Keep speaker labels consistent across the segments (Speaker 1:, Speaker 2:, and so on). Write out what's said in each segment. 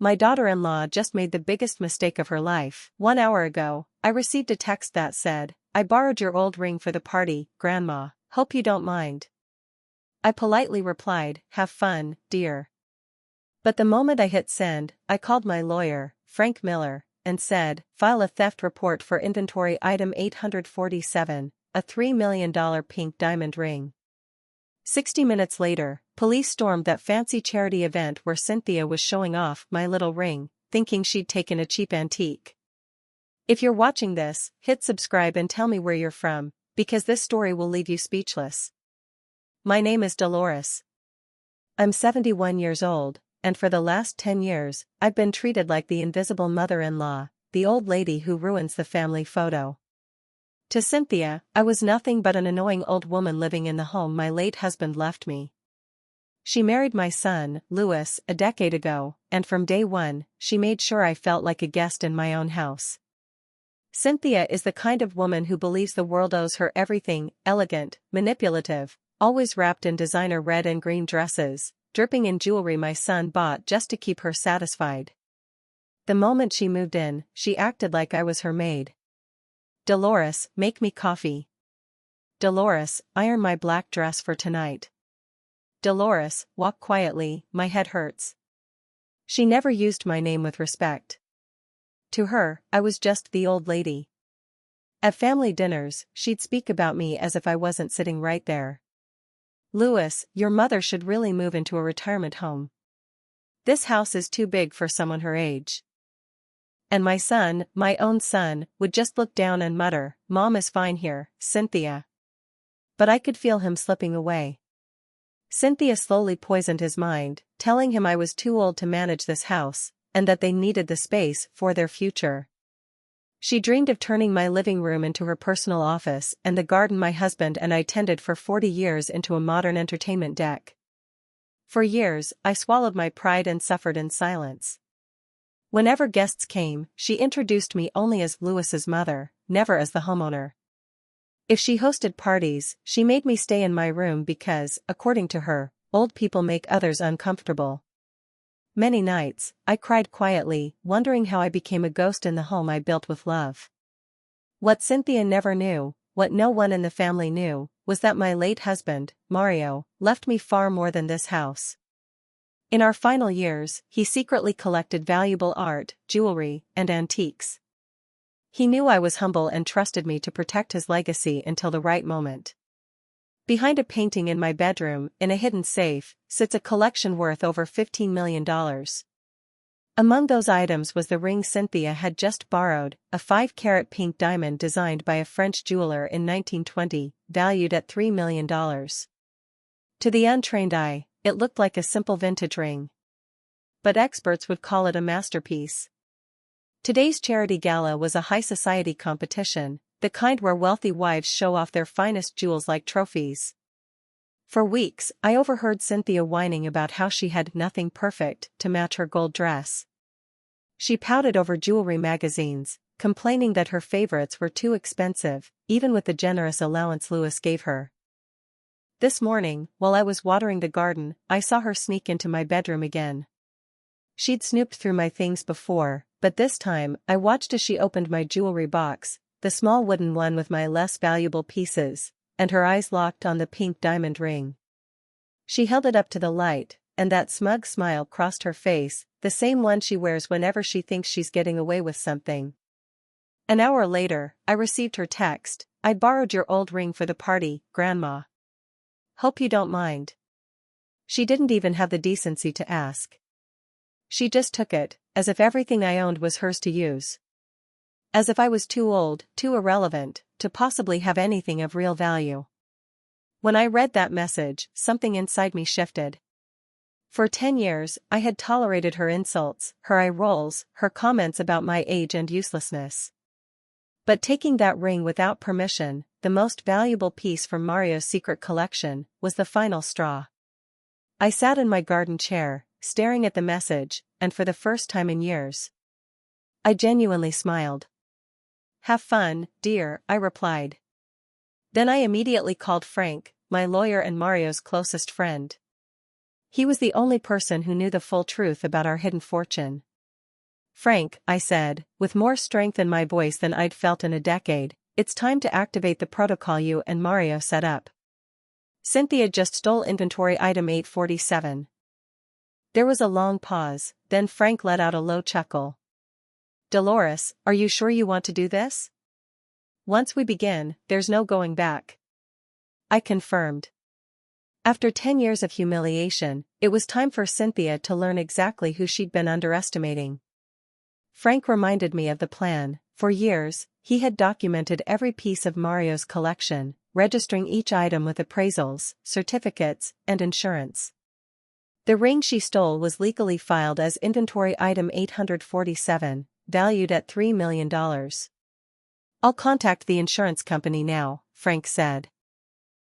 Speaker 1: My daughter-in-law just made the biggest mistake of her life. 1 hour ago, I received a text that said, "I borrowed your old ring for the party, Grandma. Hope you don't mind." I politely replied, "Have fun, dear." But the moment I hit send, I called my lawyer, Frank Miller, and said, "File a theft report for inventory item 847, a $3 million pink diamond ring." 60 minutes later, police stormed that fancy charity event where Cynthia was showing off my little ring, thinking she'd taken a cheap antique. If you're watching this, hit subscribe and tell me where you're from, because this story will leave you speechless. My name is Dolores. I'm 71 years old, and for the last 10 years, I've been treated like the invisible mother-in-law, the old lady who ruins the family photo. To Cynthia, I was nothing but an annoying old woman living in the home my late husband left me. She married my son, Louis, a decade ago, and from day one, she made sure I felt like a guest in my own house. Cynthia is the kind of woman who believes the world owes her everything, elegant, manipulative, always wrapped in designer red and green dresses, dripping in jewelry my son bought just to keep her satisfied. The moment she moved in, she acted like I was her maid. "Dolores, make me coffee." "Dolores, iron my black dress for tonight." "Dolores, walk quietly, my head hurts." She never used my name with respect. To her, I was just the old lady. At family dinners, she'd speak about me as if I wasn't sitting right there. "Louis, your mother should really move into a retirement home. This house is too big for someone her age." And my son, my own son, would just look down and mutter, "Mom is fine here, Cynthia." But I could feel him slipping away. Cynthia slowly poisoned his mind, telling him I was too old to manage this house, and that they needed the space for their future. She dreamed of turning my living room into her personal office and the garden my husband and I tended for 40 years into a modern entertainment deck. For years, I swallowed my pride and suffered in silence. Whenever guests came, she introduced me only as Louis's mother, never as the homeowner. If she hosted parties, she made me stay in my room because, according to her, old people make others uncomfortable. Many nights, I cried quietly, wondering how I became a ghost in the home I built with love. What Cynthia never knew, what no one in the family knew, was that my late husband, Mario, left me far more than this house. In our final years, he secretly collected valuable art, jewelry, and antiques. He knew I was humble and trusted me to protect his legacy until the right moment. Behind a painting in my bedroom, in a hidden safe, sits a collection worth over $15 million. Among those items was the ring Cynthia had just borrowed, a 5-carat pink diamond designed by a French jeweler in 1920, valued at $3 million. To the untrained eye, it looked like a simple vintage ring. But experts would call it a masterpiece. Today's charity gala was a high society competition, the kind where wealthy wives show off their finest jewels like trophies. For weeks, I overheard Cynthia whining about how she had nothing perfect to match her gold dress. She pouted over jewelry magazines, complaining that her favorites were too expensive, even with the generous allowance Louis gave her. This morning, while I was watering the garden, I saw her sneak into my bedroom again. She'd snooped through my things before, but this time, I watched as she opened my jewelry box, the small wooden one with my less valuable pieces, and her eyes locked on the pink diamond ring. She held it up to the light, and that smug smile crossed her face, the same one she wears whenever she thinks she's getting away with something. An hour later, I received her text, "I borrowed your old ring for the party, Grandma. Hope you don't mind." She didn't even have the decency to ask. She just took it, as if everything I owned was hers to use. As if I was too old, too irrelevant, to possibly have anything of real value. When I read that message, something inside me shifted. For 10 years, I had tolerated her insults, her eye rolls, her comments about my age and uselessness. But taking that ring without permission, the most valuable piece from Mario's secret collection, was the final straw. I sat in my garden chair, staring at the message, and for the first time in years, I genuinely smiled. "Have fun, dear," I replied. Then I immediately called Frank, my lawyer and Mario's closest friend. He was the only person who knew the full truth about our hidden fortune. Frank, I said, with more strength in my voice than I'd felt in a decade, it's time to activate the protocol you and Mario set up. Cynthia just stole inventory item 847. There was a long pause, then Frank let out a low chuckle. Dolores, are you sure you want to do this? Once we begin, there's no going back. I confirmed. After 10 years of humiliation, it was time for Cynthia to learn exactly who she'd been underestimating. Frank reminded me of the plan. For years, he had documented every piece of Mario's collection, registering each item with appraisals, certificates, and insurance. The ring she stole was legally filed as inventory item 847, valued at $3 million. I'll contact the insurance company now, Frank said.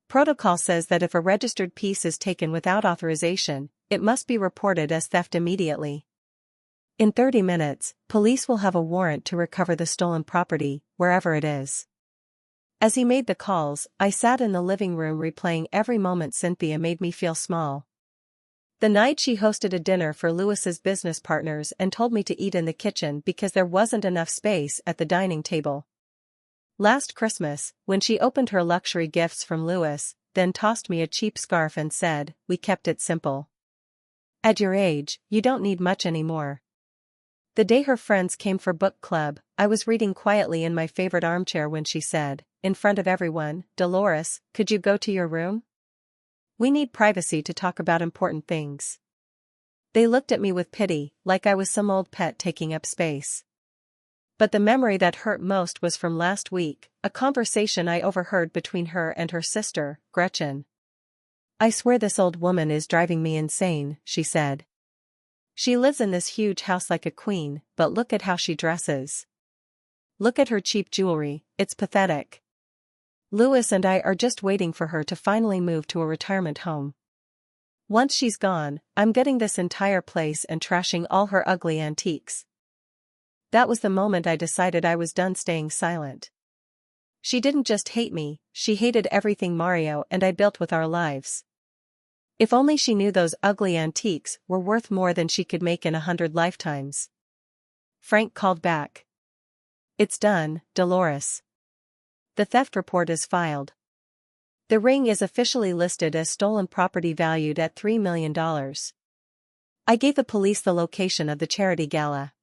Speaker 1: Protocol says that if a registered piece is taken without authorization, it must be reported as theft immediately. In 30 minutes, police will have a warrant to recover the stolen property, wherever it is. As he made the calls, I sat in the living room replaying every moment Cynthia made me feel small. The night she hosted a dinner for Lewis's business partners and told me to eat in the kitchen because there wasn't enough space at the dining table. Last Christmas, when she opened her luxury gifts from Lewis, then tossed me a cheap scarf and said, "We kept it simple. At your age, you don't need much anymore." The day her friends came for book club, I was reading quietly in my favorite armchair when she said, in front of everyone, "Dolores, could you go to your room? We need privacy to talk about important things." They looked at me with pity, like I was some old pet taking up space. But the memory that hurt most was from last week, a conversation I overheard between her and her sister, Gretchen. "I swear this old woman is driving me insane," she said. "She lives in this huge house like a queen, but look at how she dresses. Look at her cheap jewelry, it's pathetic. Lewis and I are just waiting for her to finally move to a retirement home. Once she's gone, I'm getting this entire place and trashing all her ugly antiques." That was the moment I decided I was done staying silent. She didn't just hate me, she hated everything Mario and I built with our lives. If only she knew those ugly antiques were worth more than she could make in 100 lifetimes. Frank called back. "It's done, Dolores. The theft report is filed. The ring is officially listed as stolen property valued at $3 million. I gave the police the location of the charity gala.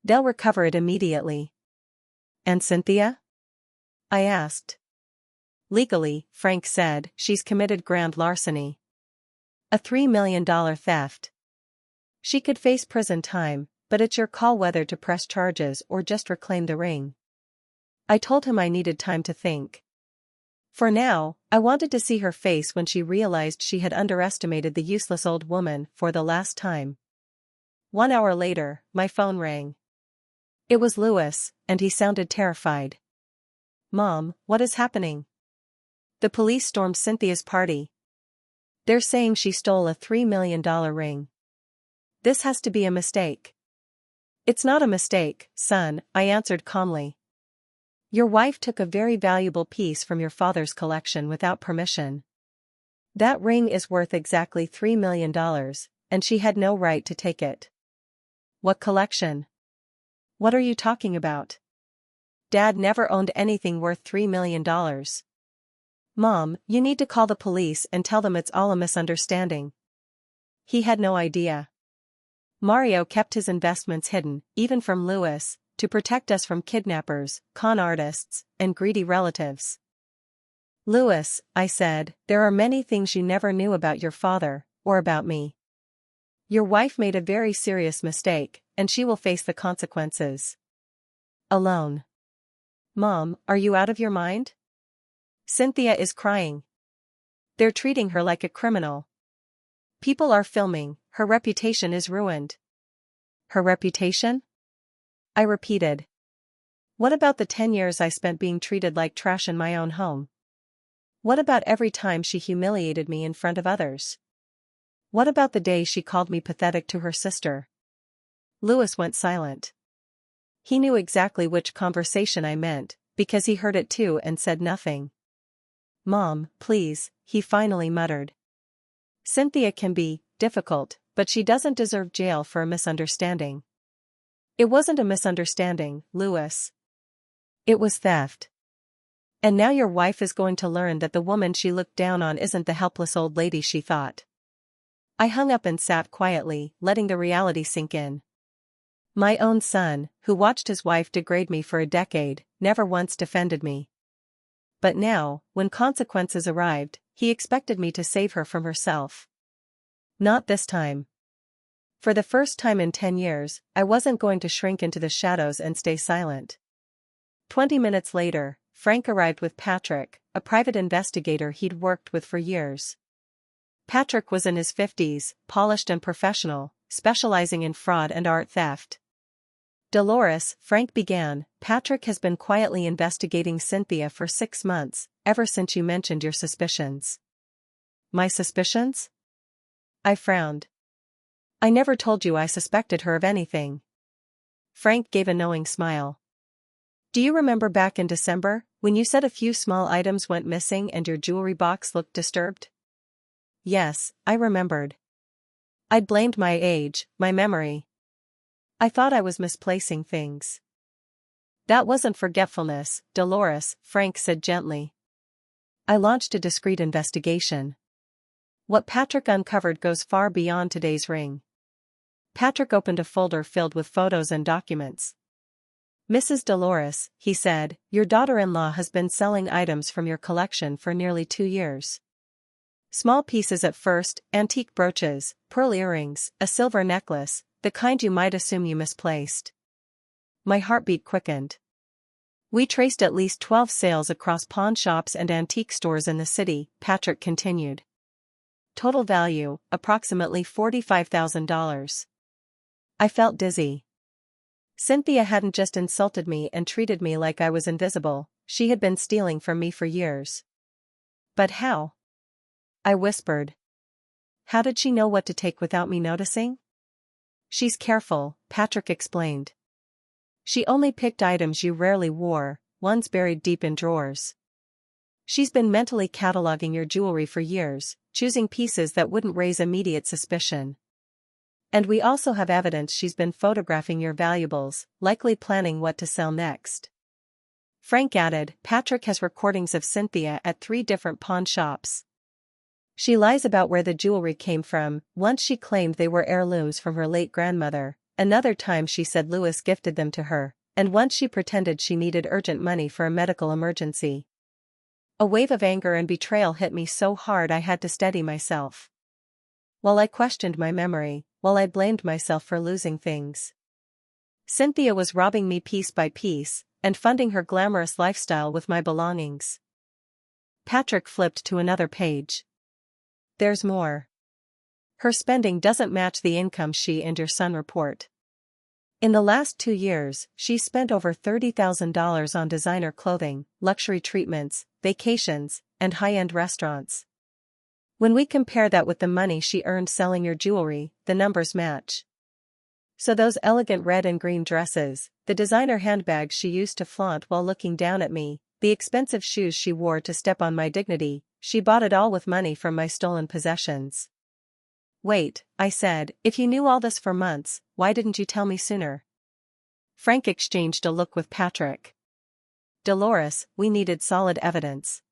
Speaker 1: They'll recover it immediately." "And Cynthia?" I asked. "Legally," Frank said, "she's committed grand larceny. A $3 million theft. She could face prison time, but it's your call whether to press charges or just reclaim the ring." I told him I needed time to think. For now, I wanted to see her face when she realized she had underestimated the useless old woman for the last time. 1 hour later, my phone rang. It was Lewis, and he sounded terrified. "Mom, what is happening?" "The police stormed Cynthia's party. They're saying she stole a $3 million ring. This has to be a mistake." "It's not a mistake, son," I answered calmly. "Your wife took a very valuable piece from your father's collection without permission. That ring is worth exactly $3 million, and she had no right to take it." "What collection? What are you talking about? Dad never owned anything worth $3 million. Mom, you need to call the police and tell them it's all a misunderstanding." He had no idea. Mario kept his investments hidden, even from Lewis, to protect us from kidnappers, con artists, and greedy relatives. "Lewis," I said, "there are many things you never knew about your father, or about me. Your wife made a very serious mistake, and she will face the consequences. Alone. Mom, are you out of your mind? Cynthia is crying. They're treating her like a criminal. People are filming, her reputation is ruined." "Her reputation?" I repeated. "What about the 10 years I spent being treated like trash in my own home? What about every time she humiliated me in front of others? What about the day she called me pathetic to her sister?" Lewis went silent. He knew exactly which conversation I meant, because he heard it too and said nothing. "Mom, please," he finally muttered. "Cynthia can be difficult, but she doesn't deserve jail for a misunderstanding." It wasn't a misunderstanding, Louis. It was theft. And now your wife is going to learn that the woman she looked down on isn't the helpless old lady she thought. I hung up and sat quietly, letting the reality sink in. My own son, who watched his wife degrade me for a decade, never once defended me. But now, when consequences arrived, he expected me to save her from herself. Not this time. For the first time in 10 years, I wasn't going to shrink into the shadows and stay silent. 20 minutes later, Frank arrived with Patrick, a private investigator he'd worked with for years. Patrick was in his 50s, polished and professional, specializing in fraud and art theft. Dolores, Frank began, Patrick has been quietly investigating Cynthia for 6 months, ever since you mentioned your suspicions. My suspicions? I frowned. I never told you I suspected her of anything. Frank gave a knowing smile. Do you remember back in December, when you said a few small items went missing and your jewelry box looked disturbed? Yes, I remembered. I'd blamed my age, my memory. I thought I was misplacing things. That wasn't forgetfulness, Dolores, Frank said gently. I launched a discreet investigation. What Patrick uncovered goes far beyond today's ring. Patrick opened a folder filled with photos and documents. Mrs. Dolores, he said, your daughter-in-law has been selling items from your collection for nearly 2 years. Small pieces at first, antique brooches, pearl earrings, a silver necklace, the kind you might assume you misplaced. My heartbeat quickened. We traced at least 12 sales across pawn shops and antique stores in the city, Patrick continued. Total value, approximately $45,000. I felt dizzy. Cynthia hadn't just insulted me and treated me like I was invisible, she had been stealing from me for years. But how? I whispered. How did she know what to take without me noticing? She's careful, Patrick explained. She only picked items you rarely wore, ones buried deep in drawers. She's been mentally cataloging your jewelry for years, choosing pieces that wouldn't raise immediate suspicion. And we also have evidence she's been photographing your valuables, likely planning what to sell next. Frank added, Patrick has recordings of Cynthia at 3 different pawn shops. She lies about where the jewelry came from. Once she claimed they were heirlooms from her late grandmother, another time she said Louis gifted them to her, and once she pretended she needed urgent money for a medical emergency. A wave of anger and betrayal hit me so hard I had to steady myself. While I questioned my memory, while I blamed myself for losing things, Cynthia was robbing me piece by piece, and funding her glamorous lifestyle with my belongings. Patrick flipped to another page. There's more. Her spending doesn't match the income she and your son report. In the last 2 years, she spent over $30,000 on designer clothing, luxury treatments, vacations, and high-end restaurants. When we compare that with the money she earned selling your jewelry, the numbers match. So those elegant red and green dresses, the designer handbags she used to flaunt while looking down at me, the expensive shoes she wore to step on my dignity, she bought it all with money from my stolen possessions. Wait, I said, if you knew all this for months, why didn't you tell me sooner? Frank exchanged a look with Patrick. Dolores, we needed solid evidence.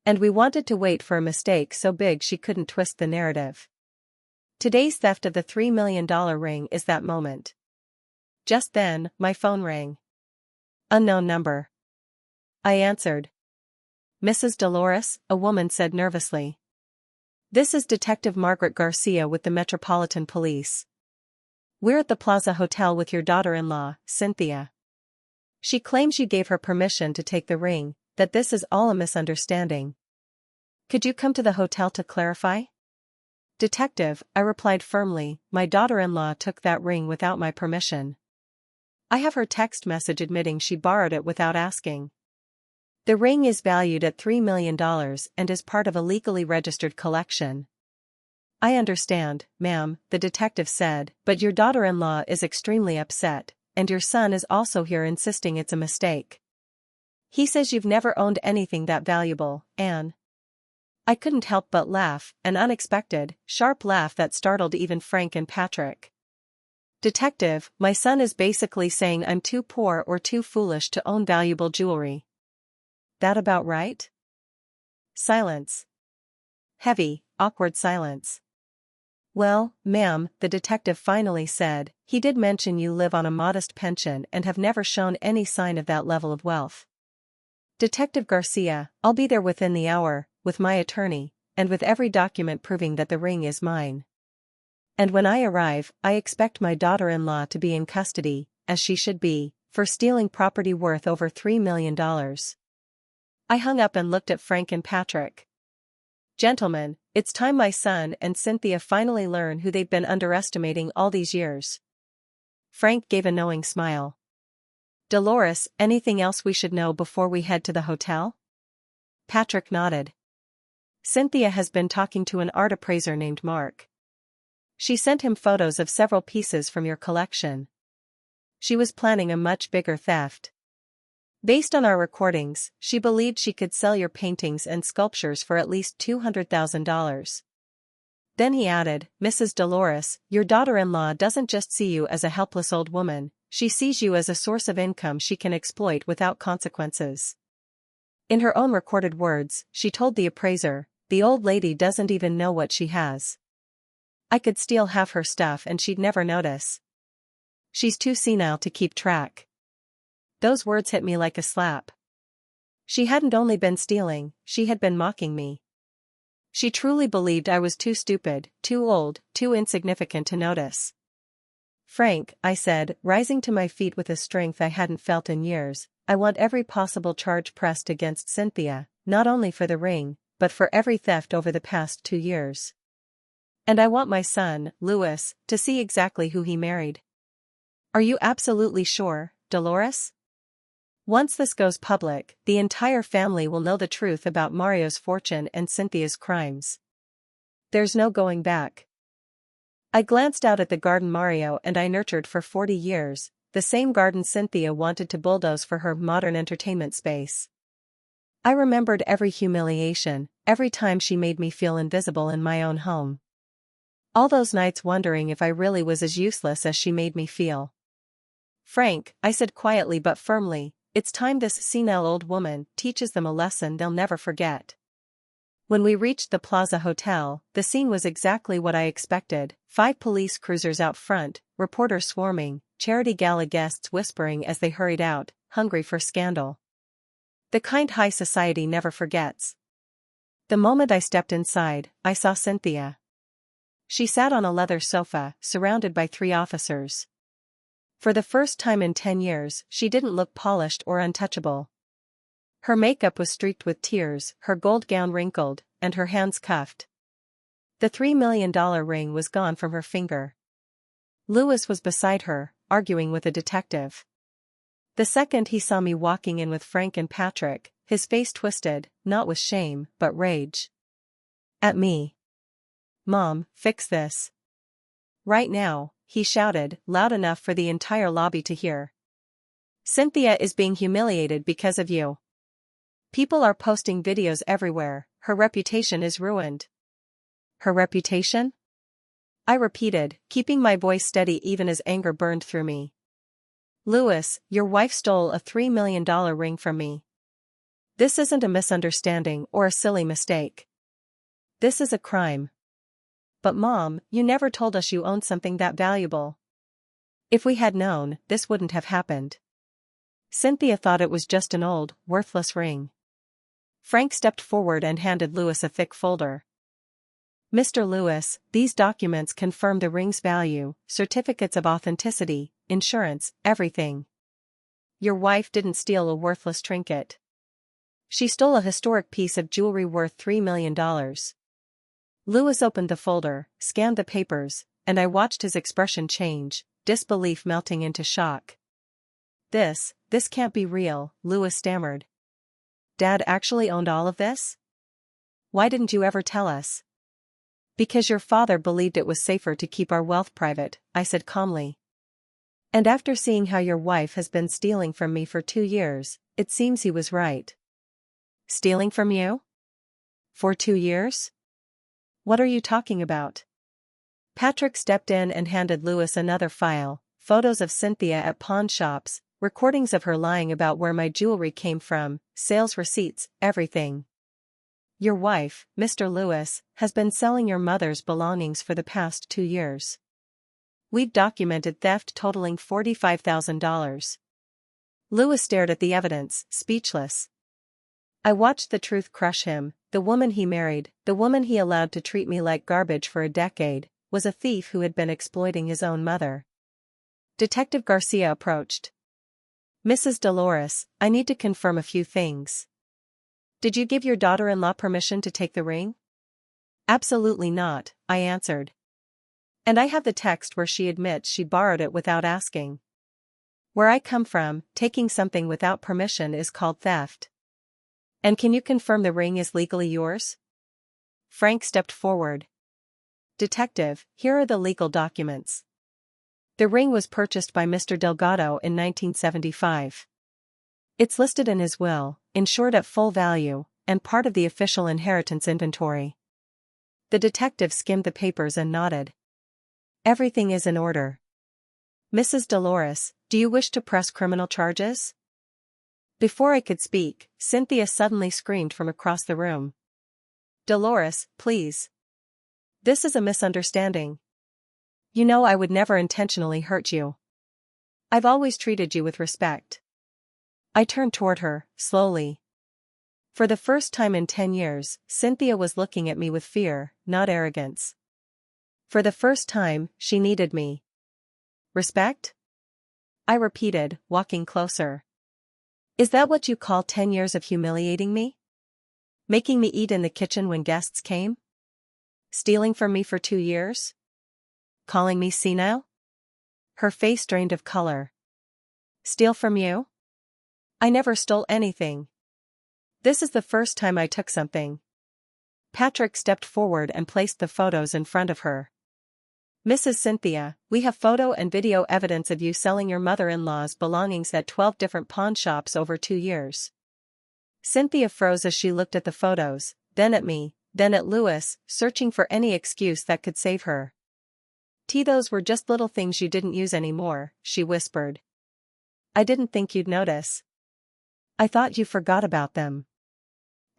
Speaker 1: And we wanted to wait for a mistake so big she couldn't twist the narrative. Today's theft of the $3 million ring is that moment. Just then, my phone rang. Unknown number. I answered. Mrs. Dolores, a woman said nervously. This is Detective Margaret Garcia with the Metropolitan Police. We're at the Plaza Hotel with your daughter-in-law, Cynthia. She claims you gave her permission to take the ring, that this is all a misunderstanding. Could you come to the hotel to clarify? Detective, I replied firmly, my daughter-in-law took that ring without my permission. I have her text message admitting she borrowed it without asking. The ring is valued at $3 million and is part of a legally registered collection. I understand, ma'am, the detective said, but your daughter-in-law is extremely upset, and your son is also here insisting it's a mistake. He says you've never owned anything that valuable, Anne. I couldn't help but laugh, an unexpected, sharp laugh that startled even Frank and Patrick. Detective, my son is basically saying I'm too poor or too foolish to own valuable jewelry. That about right? Silence. Heavy, awkward silence. Well, ma'am, the detective finally said, he did mention you live on a modest pension and have never shown any sign of that level of wealth. Detective Garcia, I'll be there within the hour, with my attorney, and with every document proving that the ring is mine. And when I arrive, I expect my daughter-in-law to be in custody, as she should be, for stealing property worth over $3 million. I hung up and looked at Frank and Patrick. Gentlemen, it's time my son and Cynthia finally learn who they've been underestimating all these years. Frank gave a knowing smile. Dolores, anything else we should know before we head to the hotel? Patrick nodded. Cynthia has been talking to an art appraiser named Mark. She sent him photos of several pieces from your collection. She was planning a much bigger theft. Based on our recordings, she believed she could sell your paintings and sculptures for at least $200,000. Then he added, Mrs. Dolores, your daughter-in-law doesn't just see you as a helpless old woman, she sees you as a source of income she can exploit without consequences. In her own recorded words, she told the appraiser, the old lady doesn't even know what she has. I could steal half her stuff and she'd never notice. She's too senile to keep track. Those words hit me like a slap. She hadn't only been stealing, she had been mocking me. She truly believed I was too stupid, too old, too insignificant to notice. Frank, I said, rising to my feet with a strength I hadn't felt in years, I want every possible charge pressed against Cynthia, not only for the ring, but for every theft over the past 2 years. And I want my son, Louis, to see exactly who he married. Are you absolutely sure, Dolores? Once this goes public, the entire family will know the truth about Mario's fortune and Cynthia's crimes. There's no going back. I glanced out at the garden Mario and I nurtured for 40 years, the same garden Cynthia wanted to bulldoze for her modern entertainment space. I remembered every humiliation, every time she made me feel invisible in my own home. All those nights wondering if I really was as useless as she made me feel. Frank, I said quietly but firmly, it's time this senile old woman teaches them a lesson they'll never forget. When we reached the Plaza Hotel, the scene was exactly what I expected, 5 police cruisers out front, reporters swarming, charity gala guests whispering as they hurried out, hungry for scandal. The kind high society never forgets. The moment I stepped inside, I saw Cynthia. She sat on a leather sofa, surrounded by 3 officers. For the first time in 10 years, she didn't look polished or untouchable. Her makeup was streaked with tears, her gold gown wrinkled, and her hands cuffed. The $3 million ring was gone from her finger. Louis was beside her, arguing with a detective. The second he saw me walking in with Frank and Patrick, his face twisted, not with shame, but rage. At me. Mom, fix this. Right now, he shouted, loud enough for the entire lobby to hear. Cynthia is being humiliated because of you. People are posting videos everywhere, her reputation is ruined. Her reputation? I repeated, keeping my voice steady even as anger burned through me. Louis, your wife stole a $3 million ring from me. This isn't a misunderstanding or a silly mistake. This is a crime. But Mom, you never told us you owned something that valuable. If we had known, this wouldn't have happened. Cynthia thought it was just an old, worthless ring. Frank stepped forward and handed Louis a thick folder. Mr. Louis, these documents confirm the ring's value, certificates of authenticity, insurance, everything. Your wife didn't steal a worthless trinket. She stole a historic piece of jewelry worth $3 million. Louis opened the folder, scanned the papers, and I watched his expression change, disbelief melting into shock. This can't be real, Louis stammered. Dad actually owned all of this? Why didn't you ever tell us? Because your father believed it was safer to keep our wealth private, I said calmly. And after seeing how your wife has been stealing from me for 2 years, it seems he was right. Stealing from you? For 2 years? What are you talking about? Patrick stepped in and handed Louis another file, photos of Cynthia at pawn shops, recordings of her lying about where my jewelry came from, sales receipts, everything. Your wife, Mr. Louis, has been selling your mother's belongings for the past 2 years. We've documented theft totaling $45,000. Louis stared at the evidence, speechless. I watched the truth crush him. The woman he married, the woman he allowed to treat me like garbage for a decade, was a thief who had been exploiting his own mother. Detective Garcia approached. Mrs. Dolores, I need to confirm a few things. Did you give your daughter-in-law permission to take the ring? Absolutely not, I answered. And I have the text where she admits she borrowed it without asking. Where I come from, taking something without permission is called theft. And can you confirm the ring is legally yours? Frank stepped forward. Detective, here are the legal documents. The ring was purchased by Mr. Delgado in 1975. It's listed in his will, insured at full value, and part of the official inheritance inventory. The detective skimmed the papers and nodded. Everything is in order. Mrs. Dolores, do you wish to press criminal charges? Before I could speak, Cynthia suddenly screamed from across the room. Dolores, please. This is a misunderstanding. You know I would never intentionally hurt you. I've always treated you with respect. I turned toward her, slowly. For the first time in 10 years, Cynthia was looking at me with fear, not arrogance. For the first time, she needed me. Respect? I repeated, walking closer. Is that what you call 10 years of humiliating me? Making me eat in the kitchen when guests came? Stealing from me for 2 years? Calling me senile? Her face drained of color. Steal from you? I never stole anything. This is the first time I took something. Patrick stepped forward and placed the photos in front of her. Mrs. Cynthia, we have photo and video evidence of you selling your mother-in-law's belongings at 12 different pawn shops over 2 years. Cynthia froze as she looked at the photos, then at me, then at Louis, searching for any excuse that could save her. Those were just little things you didn't use anymore, she whispered. I didn't think you'd notice. I thought you forgot about them.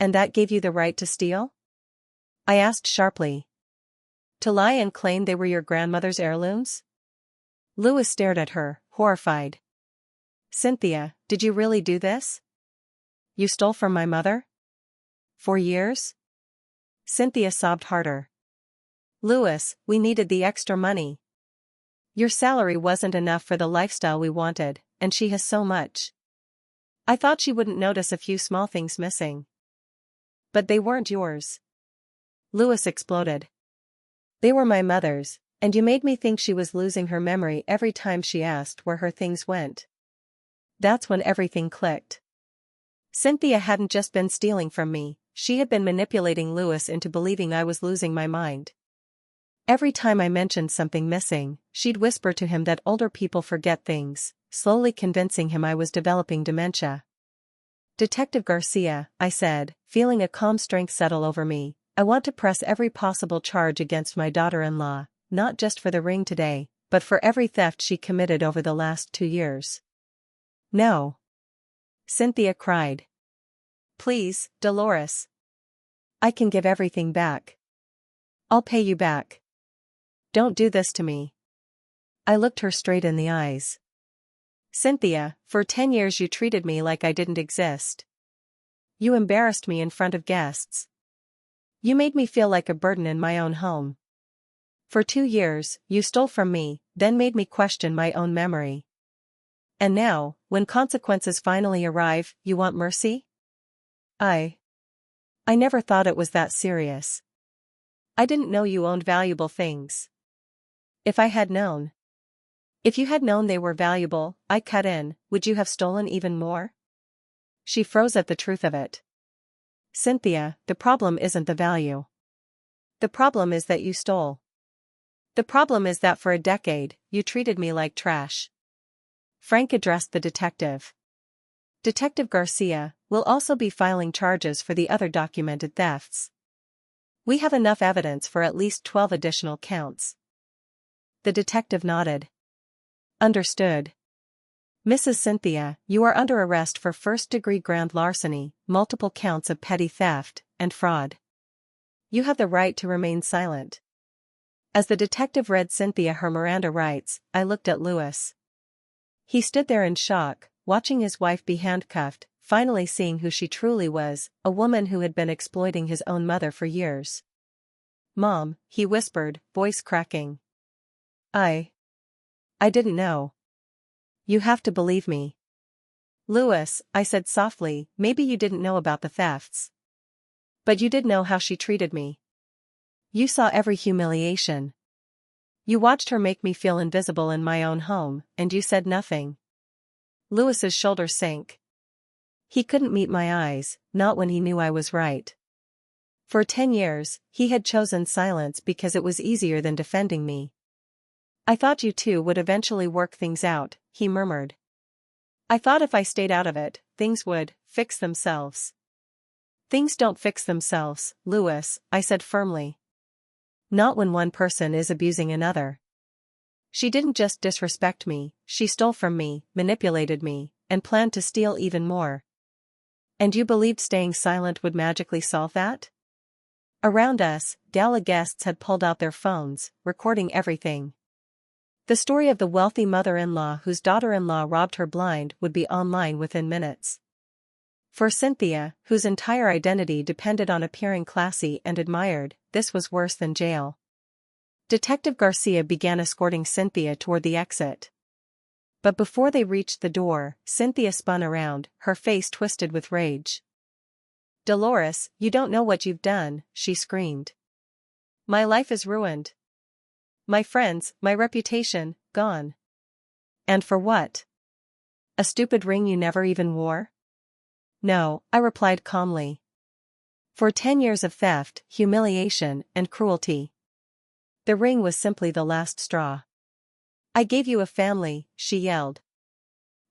Speaker 1: And that gave you the right to steal? I asked sharply. To lie and claim they were your grandmother's heirlooms? Louis stared at her, horrified. Cynthia, did you really do this? You stole from my mother? 4 years? Cynthia sobbed harder. Louis, we needed the extra money. Your salary wasn't enough for the lifestyle we wanted, and she has so much. I thought she wouldn't notice a few small things missing. But they weren't yours. Louis exploded. They were my mother's, and you made me think she was losing her memory every time she asked where her things went. That's when everything clicked. Cynthia hadn't just been stealing from me, she had been manipulating Louis into believing I was losing my mind. Every time I mentioned something missing, she'd whisper to him that older people forget things, slowly convincing him I was developing dementia. Detective Garcia, I said, feeling a calm strength settle over me, I want to press every possible charge against my daughter-in-law, not just for the ring today, but for every theft she committed over the last 2 years. No. Cynthia cried. Please, Dolores. I can give everything back. I'll pay you back. Don't do this to me. I looked her straight in the eyes. Cynthia, for 10 years you treated me like I didn't exist. You embarrassed me in front of guests. You made me feel like a burden in my own home. For 2 years, you stole from me, then made me question my own memory. And now, when consequences finally arrive, you want mercy? I never thought it was that serious. I didn't know you owned valuable things. If I had known. If you had known they were valuable, I cut in, would you have stolen even more? She froze at the truth of it. Cynthia, the problem isn't the value. The problem is that you stole. The problem is that for a decade, you treated me like trash. Frank addressed the detective. Detective Garcia will also be filing charges for the other documented thefts. We have enough evidence for at least 12 additional counts. The detective nodded. Understood. Mrs. Cynthia, you are under arrest for first-degree grand larceny, multiple counts of petty theft, and fraud. You have the right to remain silent. As the detective read Cynthia her Miranda rights, I looked at Louis. He stood there in shock, watching his wife be handcuffed, finally seeing who she truly was, a woman who had been exploiting his own mother for years. "Mom," he whispered, voice cracking. I didn't know. You have to believe me." "Louis," I said softly, "maybe you didn't know about the thefts. But you did know how she treated me. You saw every humiliation. You watched her make me feel invisible in my own home, and you said nothing." Louis's shoulders sank. He couldn't meet my eyes, not when he knew I was right. For 10 years, he had chosen silence because it was easier than defending me. "I thought you two would eventually work things out," he murmured. "I thought if I stayed out of it, things would fix themselves." "Things don't fix themselves, Louis," I said firmly. "Not when one person is abusing another. She didn't just disrespect me, she stole from me, manipulated me, and planned to steal even more." "And you believed staying silent would magically solve that?" Around us, gala guests had pulled out their phones, recording everything. The story of the wealthy mother-in-law whose daughter-in-law robbed her blind would be online within minutes. For Cynthia, whose entire identity depended on appearing classy and admired, this was worse than jail. Detective Garcia began escorting Cynthia toward the exit. But before they reached the door, Cynthia spun around, her face twisted with rage. "Dolores, you don't know what you've done," she screamed. "My life is ruined. My friends, my reputation, gone. And for what? A stupid ring you never even wore?" "No," I replied calmly. "For 10 years of theft, humiliation, and cruelty. The ring was simply the last straw. I gave you a family," she yelled.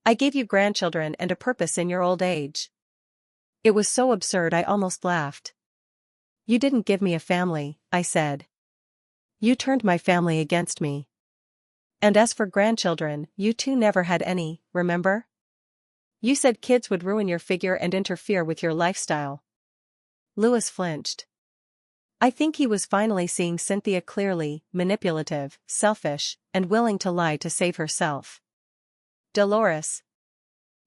Speaker 1: "I gave you grandchildren and a purpose in your old age." It was so absurd I almost laughed. "You didn't give me a family," I said. "You turned my family against me. And as for grandchildren, you two never had any, remember? You said kids would ruin your figure and interfere with your lifestyle." Louis flinched. I think he was finally seeing Cynthia clearly, manipulative, selfish, and willing to lie to save herself. "Dolores!"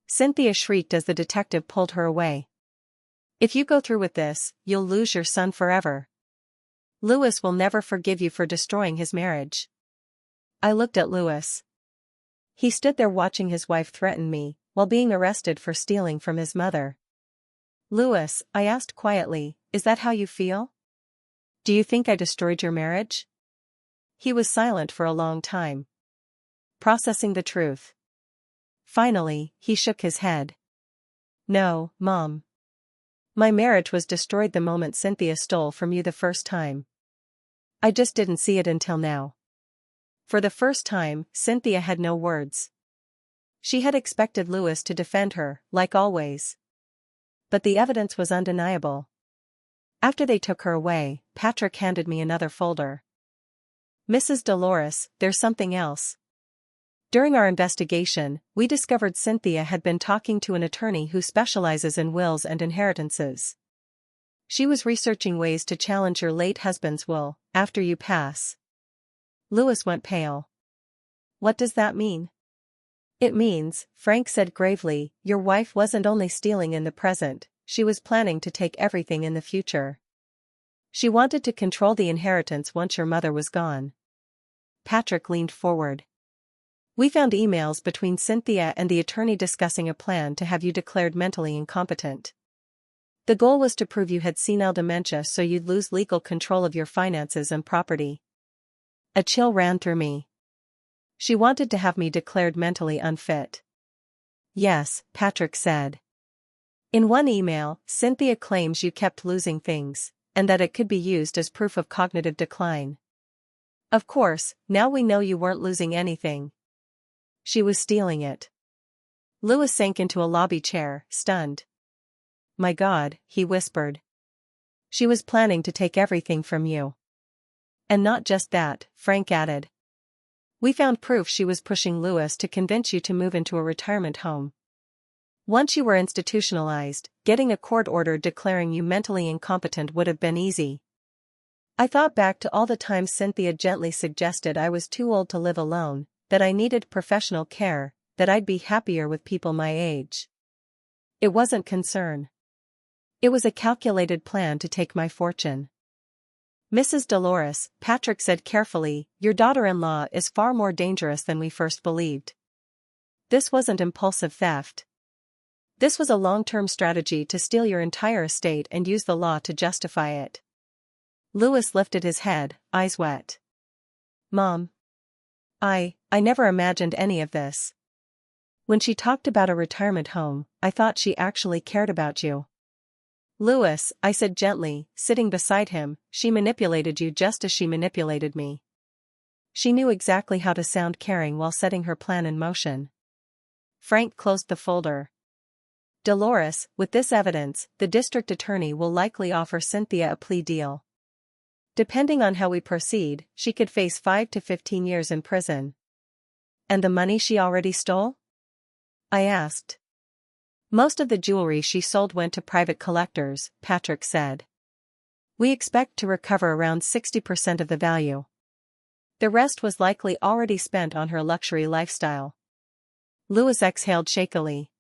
Speaker 1: Cynthia shrieked as the detective pulled her away. "If you go through with this, you'll lose your son forever. Louis will never forgive you for destroying his marriage." I looked at Louis. He stood there watching his wife threaten me, while being arrested for stealing from his mother. "Louis," I asked quietly, "is that how you feel? Do you think I destroyed your marriage?" He was silent for a long time, processing the truth. Finally, he shook his head. "No, Mom. My marriage was destroyed the moment Cynthia stole from you the first time. I just didn't see it until now." For the first time, Cynthia had no words. She had expected Louis to defend her, like always. But the evidence was undeniable. After they took her away, Patrick handed me another folder. "Mrs. Dolores, there's something else." During our investigation, we discovered Cynthia had been talking to an attorney who specializes in wills and inheritances. She was researching ways to challenge your late husband's will, after you pass. Louis went pale. "What does that mean?" "It means," Frank said gravely, "your wife wasn't only stealing in the present, she was planning to take everything in the future. She wanted to control the inheritance once your mother was gone." Patrick leaned forward. "We found emails between Cynthia and the attorney discussing a plan to have you declared mentally incompetent. The goal was to prove you had senile dementia so you'd lose legal control of your finances and property." A chill ran through me. She wanted to have me declared mentally unfit. "Yes," Patrick said. "In one email, Cynthia claims you kept losing things, and that it could be used as proof of cognitive decline. Of course, now we know you weren't losing anything. She was stealing it." Louis sank into a lobby chair, stunned. "My God," he whispered. "She was planning to take everything from you." "And not just that," Frank added. We found proof she was pushing Louis to convince you to move into a retirement home. Once you were institutionalized, getting a court order declaring you mentally incompetent would have been easy. I thought back to all the times Cynthia gently suggested I was too old to live alone, that I needed professional care, that I'd be happier with people my age. It wasn't concern. It was a calculated plan to take my fortune. Mrs. Dolores, Patrick said carefully, your daughter-in-law is far more dangerous than we first believed. This wasn't impulsive theft. This was a long-term strategy to steal your entire estate and use the law to justify it. Louis lifted his head, eyes wet. Mom. I never imagined any of this. When she talked about a retirement home, I thought she actually cared about you. Louis, I said gently, sitting beside him, she manipulated you just as she manipulated me. She knew exactly how to sound caring while setting her plan in motion. Frank closed the folder. Dolores, with this evidence, the district attorney will likely offer Cynthia a plea deal. Depending on how we proceed, she could face 5 to 15 years in prison. And the money she already stole? I asked. Most of the jewelry she sold went to private collectors, Patrick said. We expect to recover around 60% of the value. The rest was likely already spent on her luxury lifestyle. Louis exhaled shakily.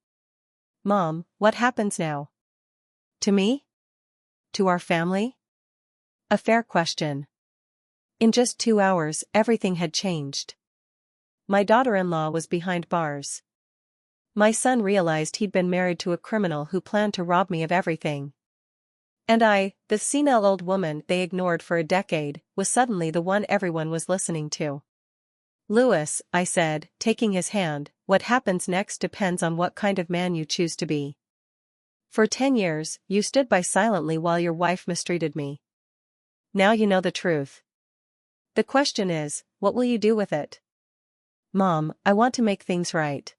Speaker 1: Mom, what happens now? To me? To our family? A fair question. In just 2 hours, everything had changed. My daughter-in-law was behind bars. My son realized he'd been married to a criminal who planned to rob me of everything. And I, the senile old woman they ignored for a decade, was suddenly the one everyone was listening to. Louis, I said, taking his hand, what happens next depends on what kind of man you choose to be. For 10 years, you stood by silently while your wife mistreated me. Now you know the truth. The question is, what will you do with it? Mom, I want to make things right.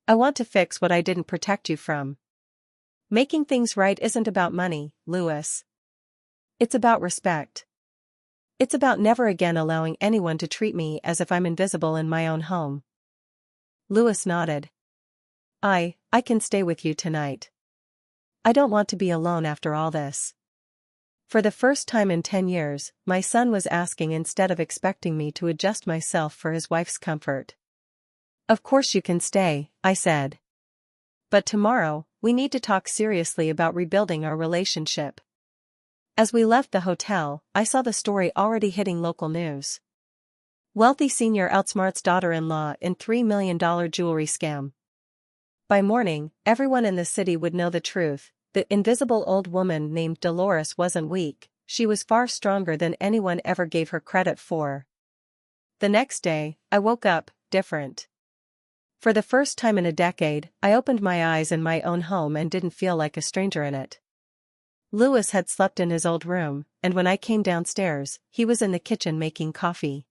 Speaker 1: I want to fix what I didn't protect you from. Making things right isn't about money, Louis. It's about respect. It's about never again allowing anyone to treat me as if I'm invisible in my own home. Louis nodded. I can stay with you tonight. I don't want to be alone after all this. For the first time in 10 years, my son was asking instead of expecting me to adjust myself for his wife's comfort. Of course you can stay, I said. But tomorrow, we need to talk seriously about rebuilding our relationship. As we left the hotel, I saw the story already hitting local news. Wealthy senior outsmarts daughter-in-law in $3 million jewelry scam. By morning, everyone in the city would know the truth. The invisible old woman named Dolores wasn't weak, she was far stronger than anyone ever gave her credit for. The next day, I woke up, different. For the first time in a decade, I opened my eyes in my own home and didn't feel like a stranger in it. Louis had slept in his old room, and when I came downstairs, he was in the kitchen making coffee.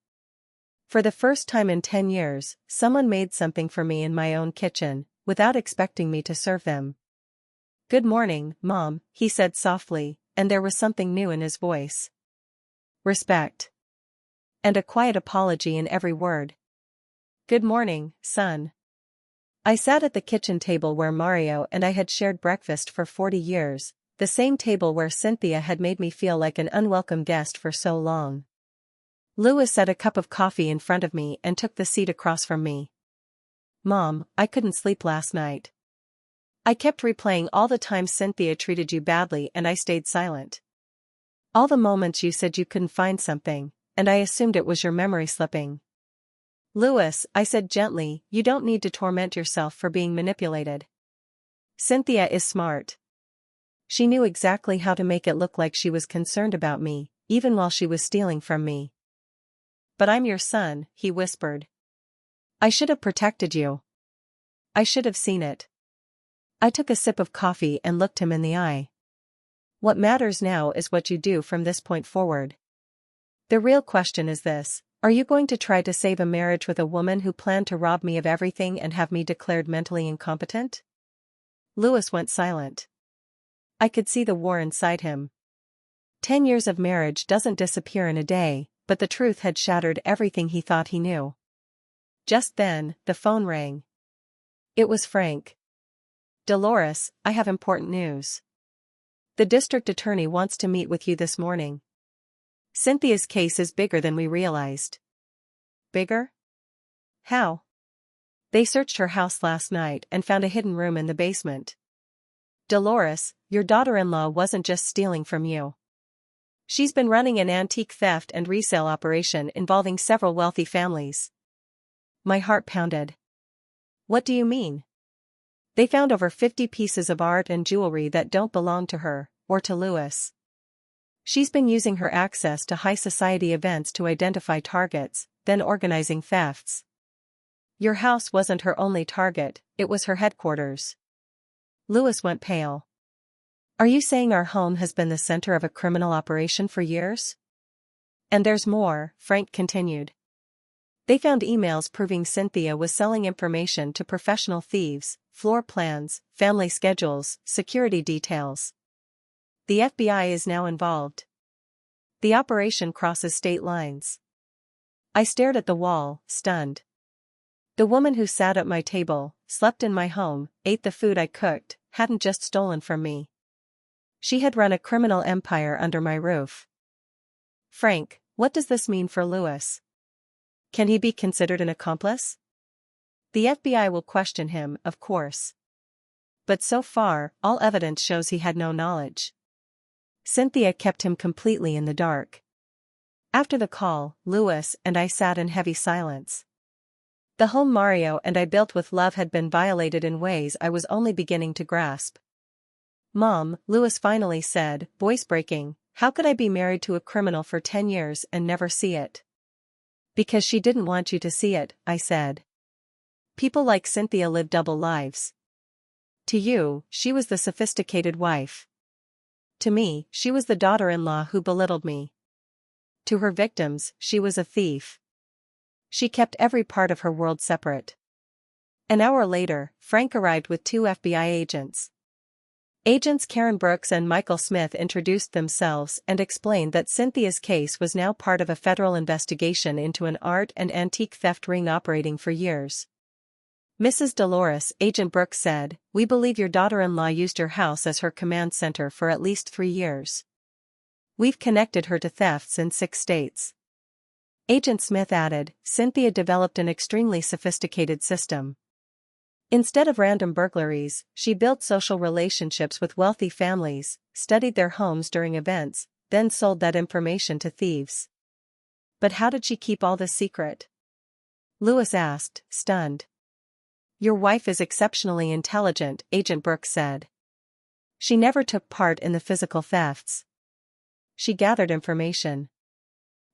Speaker 1: For the first time in 10 years, someone made something for me in my own kitchen, without expecting me to serve them. Good morning, Mom, he said softly, and there was something new in his voice. Respect. And a quiet apology in every word. Good morning, son. I sat at the kitchen table where Mario and I had shared breakfast for 40 years, the same table where Cynthia had made me feel like an unwelcome guest for so long. Louis set a cup of coffee in front of me and took the seat across from me. Mom, I couldn't sleep last night. I kept replaying all the times Cynthia treated you badly and I stayed silent. All the moments you said you couldn't find something, and I assumed it was your memory slipping. Louis, I said gently, you don't need to torment yourself for being manipulated. Cynthia is smart. She knew exactly how to make it look like she was concerned about me, even while she was stealing from me. But I'm your son, he whispered. I should have protected you. I should have seen it. I took a sip of coffee and looked him in the eye. What matters now is what you do from this point forward. The real question is this. Are you going to try to save a marriage with a woman who planned to rob me of everything and have me declared mentally incompetent? Louis went silent. I could see the war inside him. 10 years of marriage doesn't disappear in a day, but the truth had shattered everything he thought he knew. Just then, the phone rang. It was Frank. "Dolores, I have important news. The district attorney wants to meet with you this morning. Cynthia's case is bigger than we realized." "Bigger? How?" "They searched her house last night and found a hidden room in the basement. Dolores, your daughter-in-law wasn't just stealing from you. She's been running an antique theft and resale operation involving several wealthy families." My heart pounded. "What do you mean?" "They found over 50 pieces of art and jewelry that don't belong to her, or to Louis. She's been using her access to high society events to identify targets, then organizing thefts. Your house wasn't her only target, it was her headquarters." Louis went pale. "Are you saying our home has been the center of a criminal operation for years?" "And there's more," Frank continued. "They found emails proving Cynthia was selling information to professional thieves, floor plans, family schedules, security details. The FBI is now involved. The operation crosses state lines." I stared at the wall, stunned. The woman who sat at my table, slept in my home, ate the food I cooked, hadn't just stolen from me. She had run a criminal empire under my roof. "Frank, what does this mean for Louis? Can he be considered an accomplice?" "The FBI will question him, of course. But so far, all evidence shows he had no knowledge. Cynthia kept him completely in the dark." After the call, Louis and I sat in heavy silence. The home Mario and I built with love had been violated in ways I was only beginning to grasp. "Mom," Louis finally said, voice breaking, "how could I be married to a criminal for 10 years and never see it?" "Because she didn't want you to see it," I said. "People like Cynthia live double lives. To you, she was the sophisticated wife. To me, she was the daughter-in-law who belittled me. To her victims, she was a thief. She kept every part of her world separate." An hour later, Frank arrived with 2 FBI agents. Agents Karen Brooks and Michael Smith introduced themselves and explained that Cynthia's case was now part of a federal investigation into an art and antique theft ring operating for years. "Mrs. Dolores," Agent Brooks said, "we believe your daughter-in-law used your house as her command center for at least 3 years. We've connected her to thefts in 6 states. Agent Smith added, "Cynthia developed an extremely sophisticated system. Instead of random burglaries, she built social relationships with wealthy families, studied their homes during events, then sold that information to thieves." "But how did she keep all this secret?" Louis asked, stunned. "Your wife is exceptionally intelligent," Agent Brooks said. "She never took part in the physical thefts. She gathered information.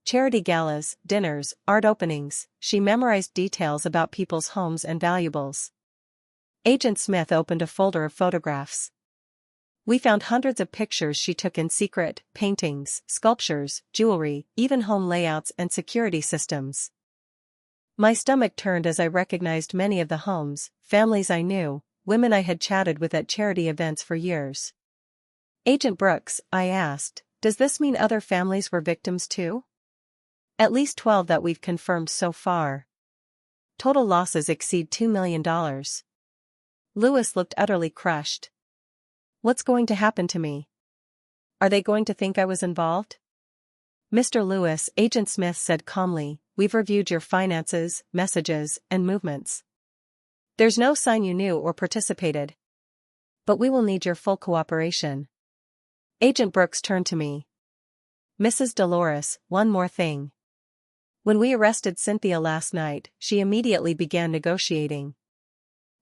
Speaker 1: Charity galas, dinners, art openings, she memorized details about people's homes and valuables." Agent Smith opened a folder of photographs. "We found hundreds of pictures she took in secret, paintings, sculptures, jewelry, even home layouts and security systems." My stomach turned as I recognized many of the homes, families I knew, women I had chatted with at charity events for years. "Agent Brooks," I asked, "does this mean other families were victims too?" "At least 12 that we've confirmed so far. Total losses exceed $2 million. Louis looked utterly crushed. "What's going to happen to me? Are they going to think I was involved?" "Mr. Louis," Agent Smith said calmly, "we've reviewed your finances, messages, and movements. There's no sign you knew or participated. But we will need your full cooperation." Agent Brooks turned to me. "Mrs. Dolores, one more thing. When we arrested Cynthia last night, she immediately began negotiating.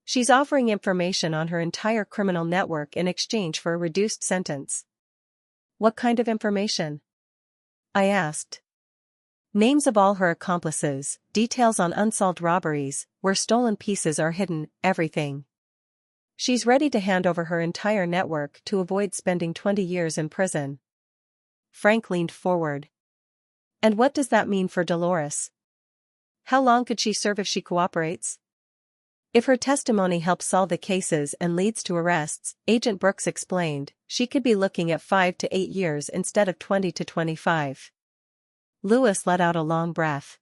Speaker 1: She's offering information on her entire criminal network in exchange for a reduced sentence." "What kind of information?" I asked. "Names of all her accomplices, details on unsolved robberies, where stolen pieces are hidden, everything. She's ready to hand over her entire network to avoid spending 20 years in prison." Frank leaned forward. "And what does that mean for Dolores? How long could she serve if she cooperates?" "If her testimony helps solve the cases and leads to arrests," Agent Brooks explained, "she could be looking at 5 to 8 years instead of 20 to 25. Louis let out a long breath.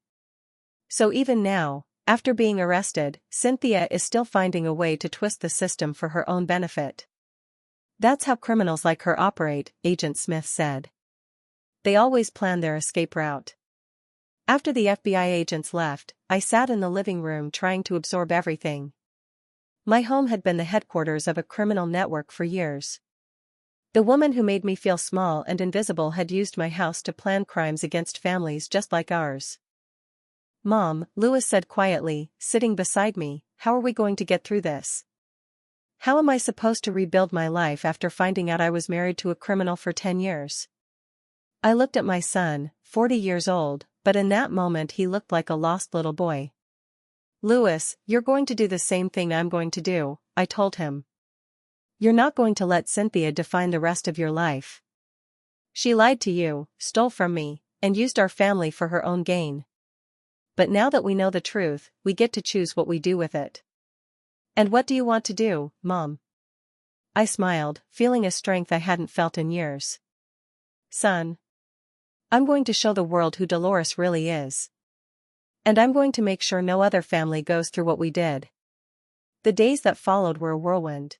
Speaker 1: "So even now, After being arrested, Cynthia is still finding a way to twist the system for her own benefit. That's how criminals like her operate, Agent Smith said. They always plan their escape route. After the FBI agents left, I sat in the living room trying to absorb everything. My home had been the headquarters of a criminal network for years. The woman who made me feel small and invisible had used my house to plan crimes against families just like ours. "Mom," Lewis said quietly, sitting beside me, "how are we going to get through this? How am I supposed to rebuild my life after finding out I was married to a criminal for 10 years? I looked at my son, 40 years old, but in that moment he looked like a lost little boy. "Lewis, you're going to do the same thing I'm going to do," I told him. "You're not going to let Cynthia define the rest of your life. She lied to you, stole from me, and used our family for her own gain. But now that we know the truth, we get to choose what we do with it." "And what do you want to do, Mom?" I smiled, feeling a strength I hadn't felt in years. "Son, I'm going to show the world who Dolores really is. And I'm going to make sure no other family goes through what we did." The days that followed were a whirlwind.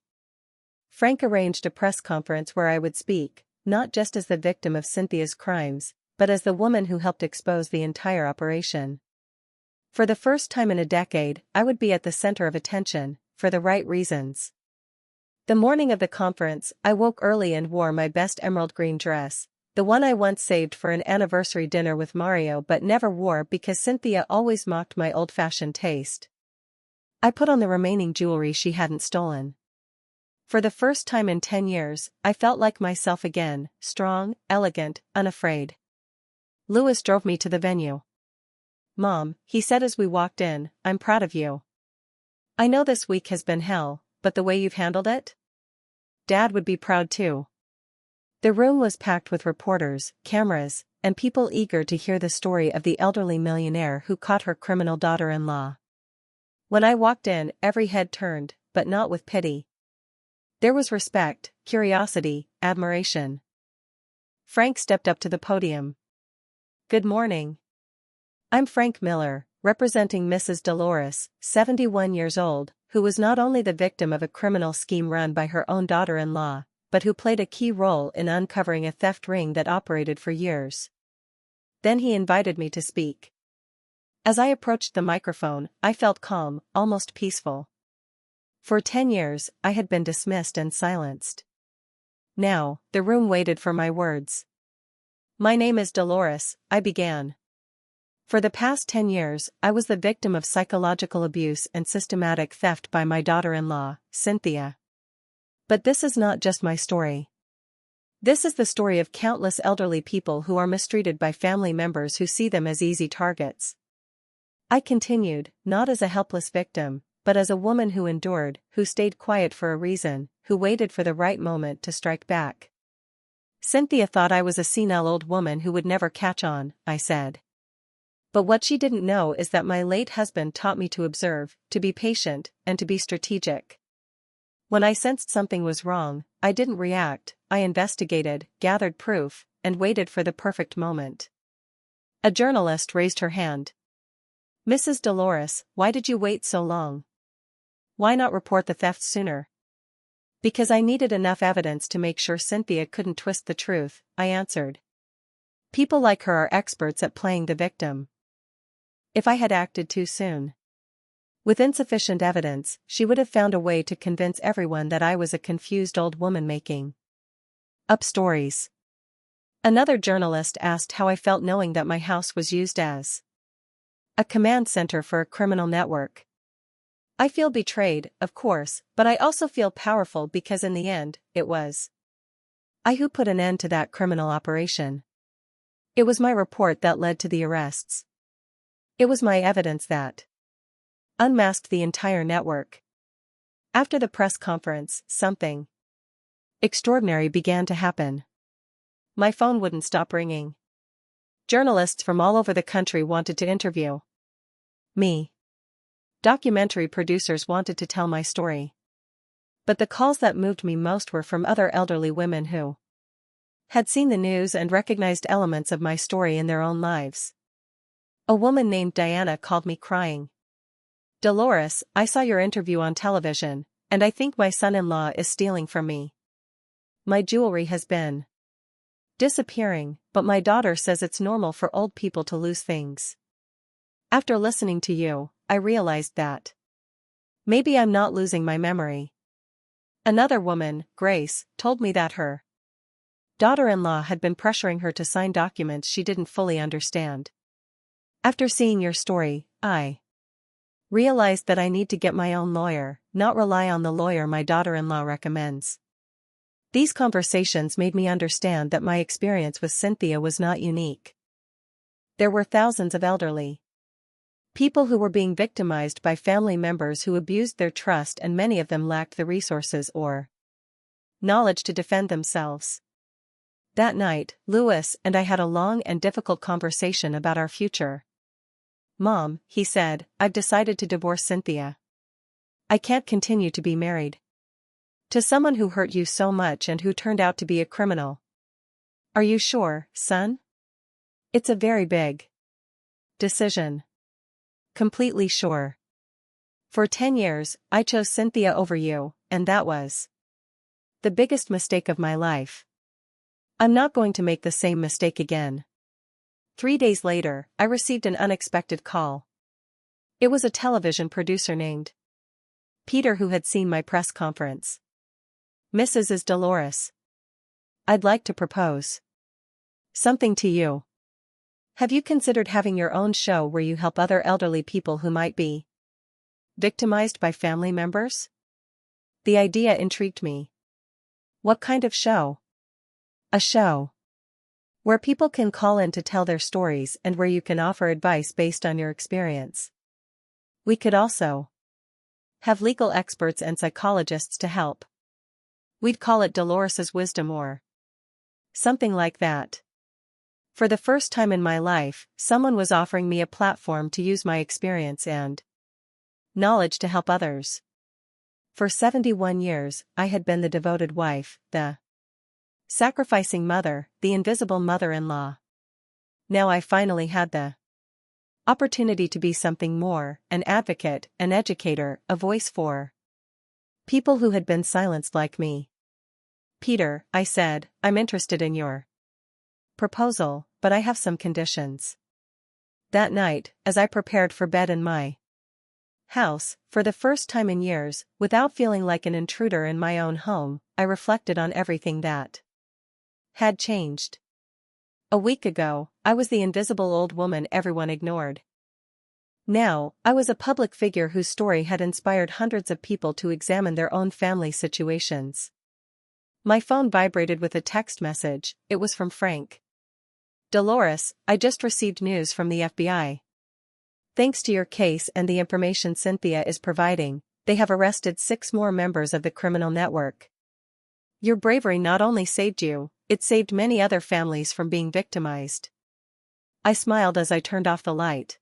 Speaker 1: Frank arranged a press conference where I would speak, not just as the victim of Cynthia's crimes, but as the woman who helped expose the entire operation. For the first time in a decade, I would be at the center of attention, for the right reasons. The morning of the conference, I woke early and wore my best emerald green dress, the one I once saved for an anniversary dinner with Mario but never wore because Cynthia always mocked my old-fashioned taste. I put on the remaining jewelry she hadn't stolen. For the first time in 10 years, I felt like myself again, strong, elegant, unafraid. Lewis drove me to the venue. "Mom," he said as we walked in, "I'm proud of you. I know this week has been hell, but the way you've handled it? Dad would be proud too." The room was packed with reporters, cameras, and people eager to hear the story of the elderly millionaire who caught her criminal daughter-in-law. When I walked in, every head turned, but not with pity. There was respect, curiosity, admiration. Frank stepped up to the podium. "Good morning. I'm Frank Miller, representing Mrs. Dolores, 71 years old, who was not only the victim of a criminal scheme run by her own daughter-in-law, but who played a key role in uncovering a theft ring that operated for years." Then he invited me to speak. As I approached the microphone, I felt calm, almost peaceful. For 10 years, I had been dismissed and silenced. Now, the room waited for my words. "My name is Dolores," I began. "For the past 10 years, I was the victim of psychological abuse and systematic theft by my daughter-in-law, Cynthia. But this is not just my story. This is the story of countless elderly people who are mistreated by family members who see them as easy targets." I continued, not as a helpless victim, but as a woman who endured, who stayed quiet for a reason, who waited for the right moment to strike back. "Cynthia thought I was a senile old woman who would never catch on," I said. "But what she didn't know is that my late husband taught me to observe, to be patient, and to be strategic. When I sensed something was wrong, I didn't react, I investigated, gathered proof, and waited for the perfect moment." A journalist raised her hand. "Mrs. Dolores, why did you wait so long? Why not report the theft sooner?" "Because I needed enough evidence to make sure Cynthia couldn't twist the truth," I answered. "People like her are experts at playing the victim. If I had acted too soon, with insufficient evidence, she would have found a way to convince everyone that I was a confused old woman making up stories." Another journalist asked how I felt knowing that my house was used as a command center for a criminal network. "I feel betrayed, of course, but I also feel powerful because in the end, it was I who put an end to that criminal operation. It was my report that led to the arrests. It was my evidence that unmasked the entire network." After the press conference, something extraordinary began to happen. My phone wouldn't stop ringing. Journalists from all over the country wanted to interview me. Documentary producers wanted to tell my story. But the calls that moved me most were from other elderly women who had seen the news and recognized elements of my story in their own lives. A woman named Diana called me crying. Dolores, I saw your interview on television, and I think my son-in-law is stealing from me. My jewelry has been disappearing, but my daughter says it's normal for old people to lose things. After listening to you, I realized that maybe I'm not losing my memory. Another woman, Grace, told me that her daughter-in-law had been pressuring her to sign documents she didn't fully understand. After seeing your story, I realized that I need to get my own lawyer, not rely on the lawyer my daughter-in-law recommends. These conversations made me understand that my experience with Cynthia was not unique. There were thousands of elderly people who were being victimized by family members who abused their trust, and many of them lacked the resources or knowledge to defend themselves. That night, Louis and I had a long and difficult conversation about our future. Mom, he said, I've decided to divorce Cynthia. I can't continue to be married to someone who hurt you so much and who turned out to be a criminal. Are you sure, son? It's a very big decision. Completely sure. For 10 years, I chose Cynthia over you, and that was the biggest mistake of my life. I'm not going to make the same mistake again. 3 days later, I received an unexpected call. It was a television producer named Peter who had seen my press conference. Mrs. is Dolores. I'd like to propose something to you. Have you considered having your own show where you help other elderly people who might be victimized by family members? The idea intrigued me. What kind of show? A show where people can call in to tell their stories and where you can offer advice based on your experience. We could also have legal experts and psychologists to help. We'd call it Dolores's Wisdom or something like that. For the first time in my life, someone was offering me a platform to use my experience and knowledge to help others. For 71 years, I had been the devoted wife, the sacrificing mother, the invisible mother-in-law. Now I finally had the opportunity to be something more, an advocate, an educator, a voice for people who had been silenced like me. Peter, I said, I'm interested in your proposal, but I have some conditions. That night, as I prepared for bed in my house, for the first time in years, without feeling like an intruder in my own home, I reflected on everything that had changed. A week ago, I was the invisible old woman everyone ignored. Now, I was a public figure whose story had inspired hundreds of people to examine their own family situations. My phone vibrated with a text message. It was from Frank. Dolores, I just received news from the FBI. Thanks to your case and the information Cynthia is providing, they have arrested 6 more members of the criminal network. Your bravery not only saved you, it saved many other families from being victimized. I smiled as I turned off the light.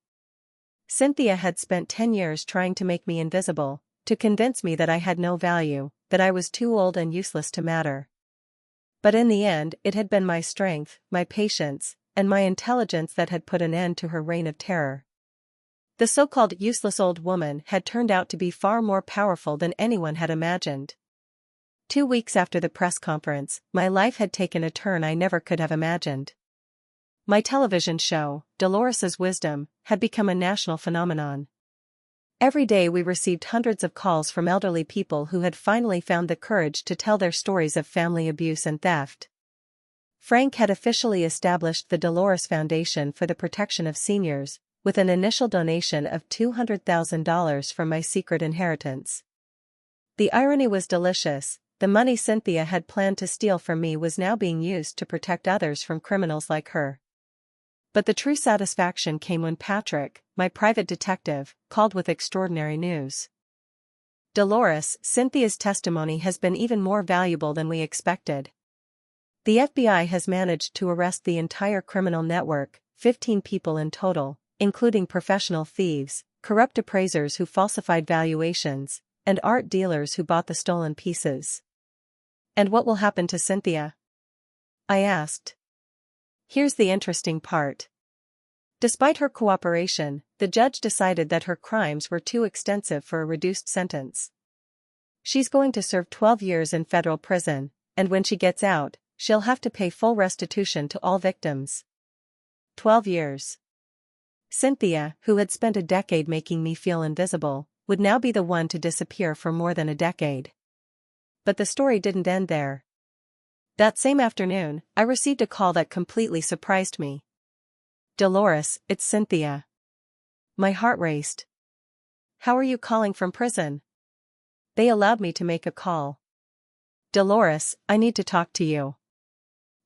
Speaker 1: Cynthia had spent 10 years trying to make me invisible, to convince me that I had no value, that I was too old and useless to matter. But in the end, it had been my strength, my patience, and my intelligence that had put an end to her reign of terror. The so-called useless old woman had turned out to be far more powerful than anyone had imagined. 2 weeks after the press conference, my life had taken a turn I never could have imagined. My television show, Dolores's Wisdom, had become a national phenomenon. Every day we received hundreds of calls from elderly people who had finally found the courage to tell their stories of family abuse and theft. Frank had officially established the Dolores Foundation for the Protection of Seniors, with an initial donation of $200,000 from my secret inheritance. The irony was delicious. The money Cynthia had planned to steal from me was now being used to protect others from criminals like her. But the true satisfaction came when Patrick, my private detective, called with extraordinary news. Dolores, Cynthia's testimony has been even more valuable than we expected. The FBI has managed to arrest the entire criminal network, 15 people in total, including professional thieves, corrupt appraisers who falsified valuations, and art dealers who bought the stolen pieces. And what will happen to Cynthia? I asked. Here's the interesting part. Despite her cooperation, the judge decided that her crimes were too extensive for a reduced sentence. She's going to serve 12 years in federal prison, and when she gets out, she'll have to pay full restitution to all victims. 12 years. Cynthia, who had spent a decade making me feel invisible, would now be the one to disappear for more than a decade. But the story didn't end there. That same afternoon, I received a call that completely surprised me. "Dolores, it's Cynthia." My heart raced. "How are you calling from prison?" They allowed me to make a call. "Dolores, I need to talk to you.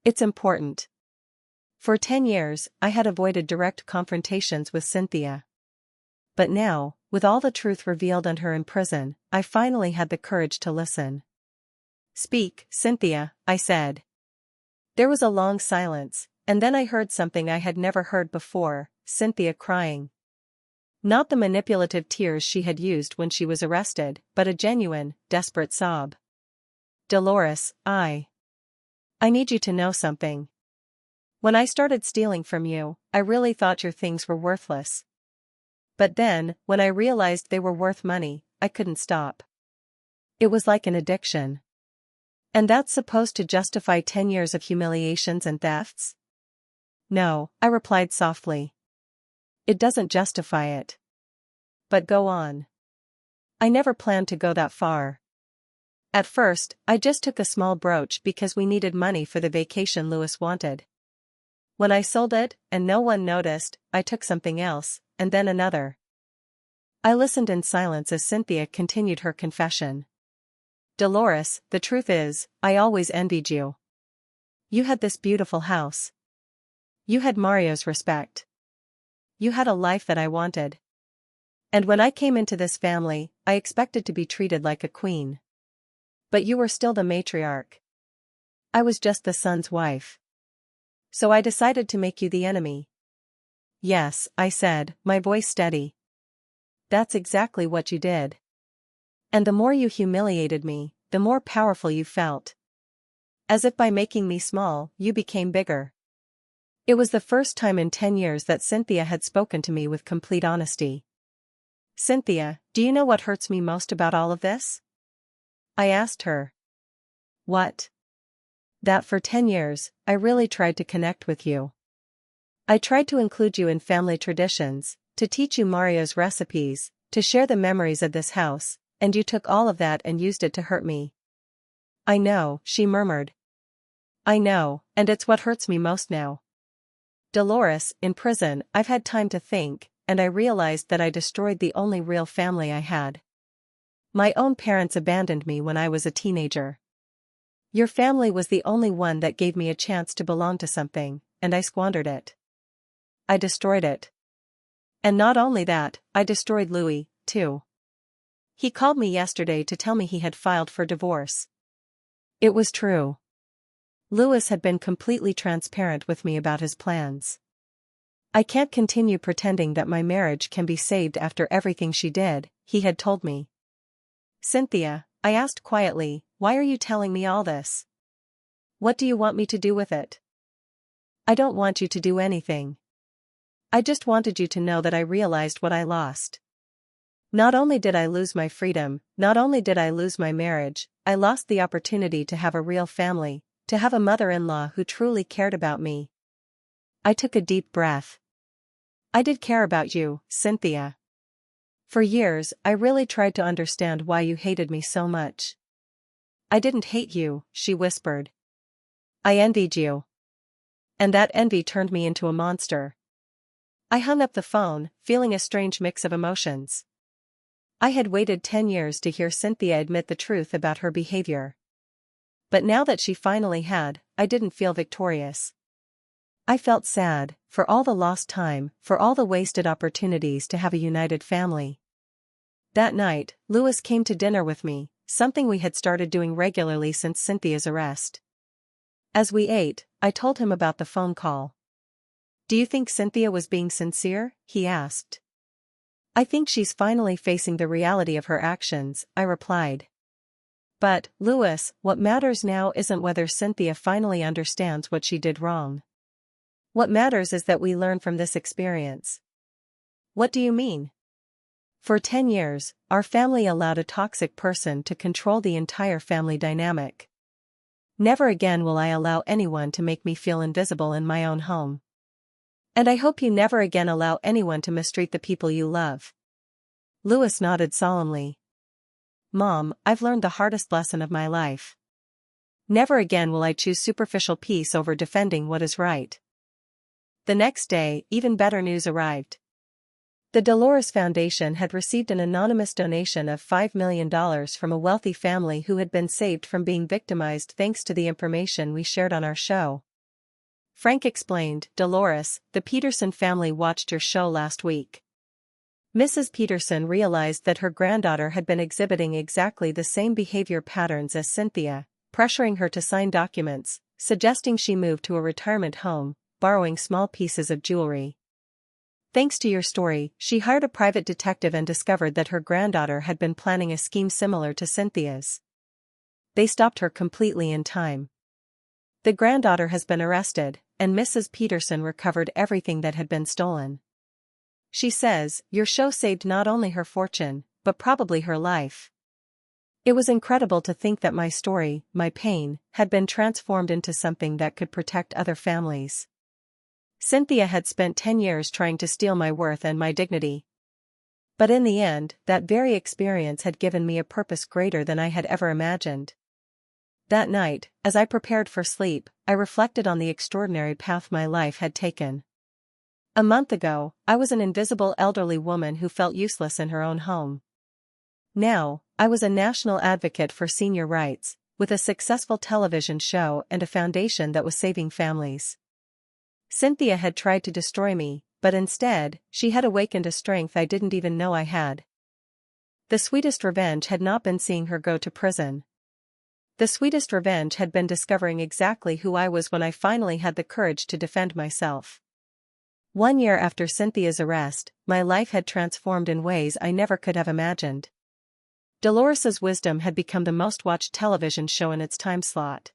Speaker 1: It's important." For 10 years, I had avoided direct confrontations with Cynthia. But now, with all the truth revealed and her in prison, I finally had the courage to listen. "Speak, Cynthia," I said. There was a long silence, and then I heard something I had never heard before: Cynthia crying. Not the manipulative tears she had used when she was arrested, but a genuine, desperate sob. "Dolores, I need you to know something. When I started stealing from you, I really thought your things were worthless. But then, when I realized they were worth money, I couldn't stop. It was like an addiction." "And that's supposed to justify 10 years of humiliations and thefts?" "No," I replied softly. "It doesn't justify it. But go on." "I never planned to go that far. At first, I just took a small brooch because we needed money for the vacation Louis wanted. When I sold it, and no one noticed, I took something else, and then another." I listened in silence as Cynthia continued her confession. "Dolores, the truth is, I always envied you. You had this beautiful house. You had Mario's respect. You had a life that I wanted. And when I came into this family, I expected to be treated like a queen. But you were still the matriarch. I was just the son's wife. So I decided to make you the enemy." "Yes," I said, my voice steady. "That's exactly what you did. And the more you humiliated me, the more powerful you felt. As if by making me small, you became bigger." It was the first time in 10 years that Cynthia had spoken to me with complete honesty. "Cynthia, do you know what hurts me most about all of this?" I asked her. "What?" "That for 10 years, I really tried to connect with you. I tried to include you in family traditions, to teach you Mario's recipes, to share the memories of this house, and you took all of that and used it to hurt me." "I know," she murmured. "I know, and it's what hurts me most now. Dolores, in prison, I've had time to think, and I realized that I destroyed the only real family I had. My own parents abandoned me when I was a teenager. Your family was the only one that gave me a chance to belong to something, and I squandered it. I destroyed it. And not only that, I destroyed Louis, too. He called me yesterday to tell me he had filed for divorce. It was true. Louis had been completely transparent with me about his plans. I can't continue pretending that my marriage can be saved after everything she did, he had told me." "Cynthia," I asked quietly, "why are you telling me all this? What do you want me to do with it?" "I don't want you to do anything. I just wanted you to know that I realized what I lost. Not only did I lose my freedom, not only did I lose my marriage, I lost the opportunity to have a real family, to have a mother-in-law who truly cared about me." I took a deep breath. "I did care about you, Cynthia. For years, I really tried to understand why you hated me so much." "I didn't hate you," she whispered. "I envied you. And that envy turned me into a monster." I hung up the phone, feeling a strange mix of emotions. I had waited 10 years to hear Cynthia admit the truth about her behavior. But now that she finally had, I didn't feel victorious. I felt sad, for all the lost time, for all the wasted opportunities to have a united family. That night, Louis came to dinner with me, something we had started doing regularly since Cynthia's arrest. As we ate, I told him about the phone call. "Do you think Cynthia was being sincere?" he asked. "I think she's finally facing the reality of her actions," I replied. "But, Louis, what matters now isn't whether Cynthia finally understands what she did wrong. What matters is that we learn from this experience. What do you mean? For 10 years, our family allowed a toxic person to control the entire family dynamic. Never again will I allow anyone to make me feel invisible in my own home. And I hope you never again allow anyone to mistreat the people you love. Louis nodded solemnly. Mom, I've learned the hardest lesson of my life. Never again will I choose superficial peace over defending what is right. The next day, even better news arrived. The Dolores Foundation had received an anonymous donation of $5 million from a wealthy family who had been saved from being victimized thanks to the information we shared on our show. Frank explained, Dolores, the Peterson family watched your show last week. Mrs. Peterson realized that her granddaughter had been exhibiting exactly the same behavior patterns as Cynthia, pressuring her to sign documents, suggesting she move to a retirement home, borrowing small pieces of jewelry. Thanks to your story, she hired a private detective and discovered that her granddaughter had been planning a scheme similar to Cynthia's. They stopped her completely in time. The granddaughter has been arrested, and Mrs. Peterson recovered everything that had been stolen. She says, your show saved not only her fortune, but probably her life. It was incredible to think that my story, my pain, had been transformed into something that could protect other families. Cynthia had spent 10 years trying to steal my worth and my dignity. But in the end, that very experience had given me a purpose greater than I had ever imagined. That night, as I prepared for sleep, I reflected on the extraordinary path my life had taken. A month ago, I was an invisible elderly woman who felt useless in her own home. Now, I was a national advocate for senior rights, with a successful television show and a foundation that was saving families. Cynthia had tried to destroy me, but instead, she had awakened a strength I didn't even know I had. The sweetest revenge had not been seeing her go to prison. The sweetest revenge had been discovering exactly who I was when I finally had the courage to defend myself. 1 year after Cynthia's arrest, my life had transformed in ways I never could have imagined. Dolores's Wisdom had become the most watched television show in its time slot.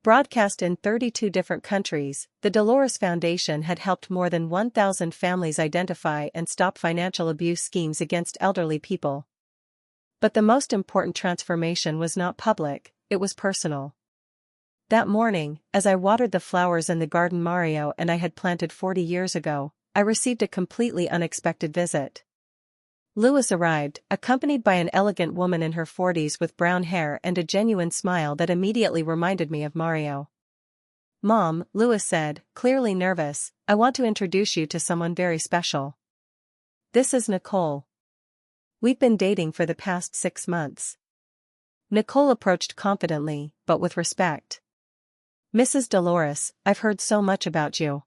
Speaker 1: Broadcast in 32 different countries, the Dolores Foundation had helped more than 1,000 families identify and stop financial abuse schemes against elderly people. But the most important transformation was not public, it was personal. That morning, as I watered the flowers in the garden Mario and I had planted 40 years ago, I received a completely unexpected visit. Louis arrived, accompanied by an elegant woman in her 40s with brown hair and a genuine smile that immediately reminded me of Mario. Mom, Louis said, clearly nervous, I want to introduce you to someone very special. This is Nicole. We've been dating for the past 6 months. Nicole approached confidently, but with respect. Mrs. Dolores, I've heard so much about you.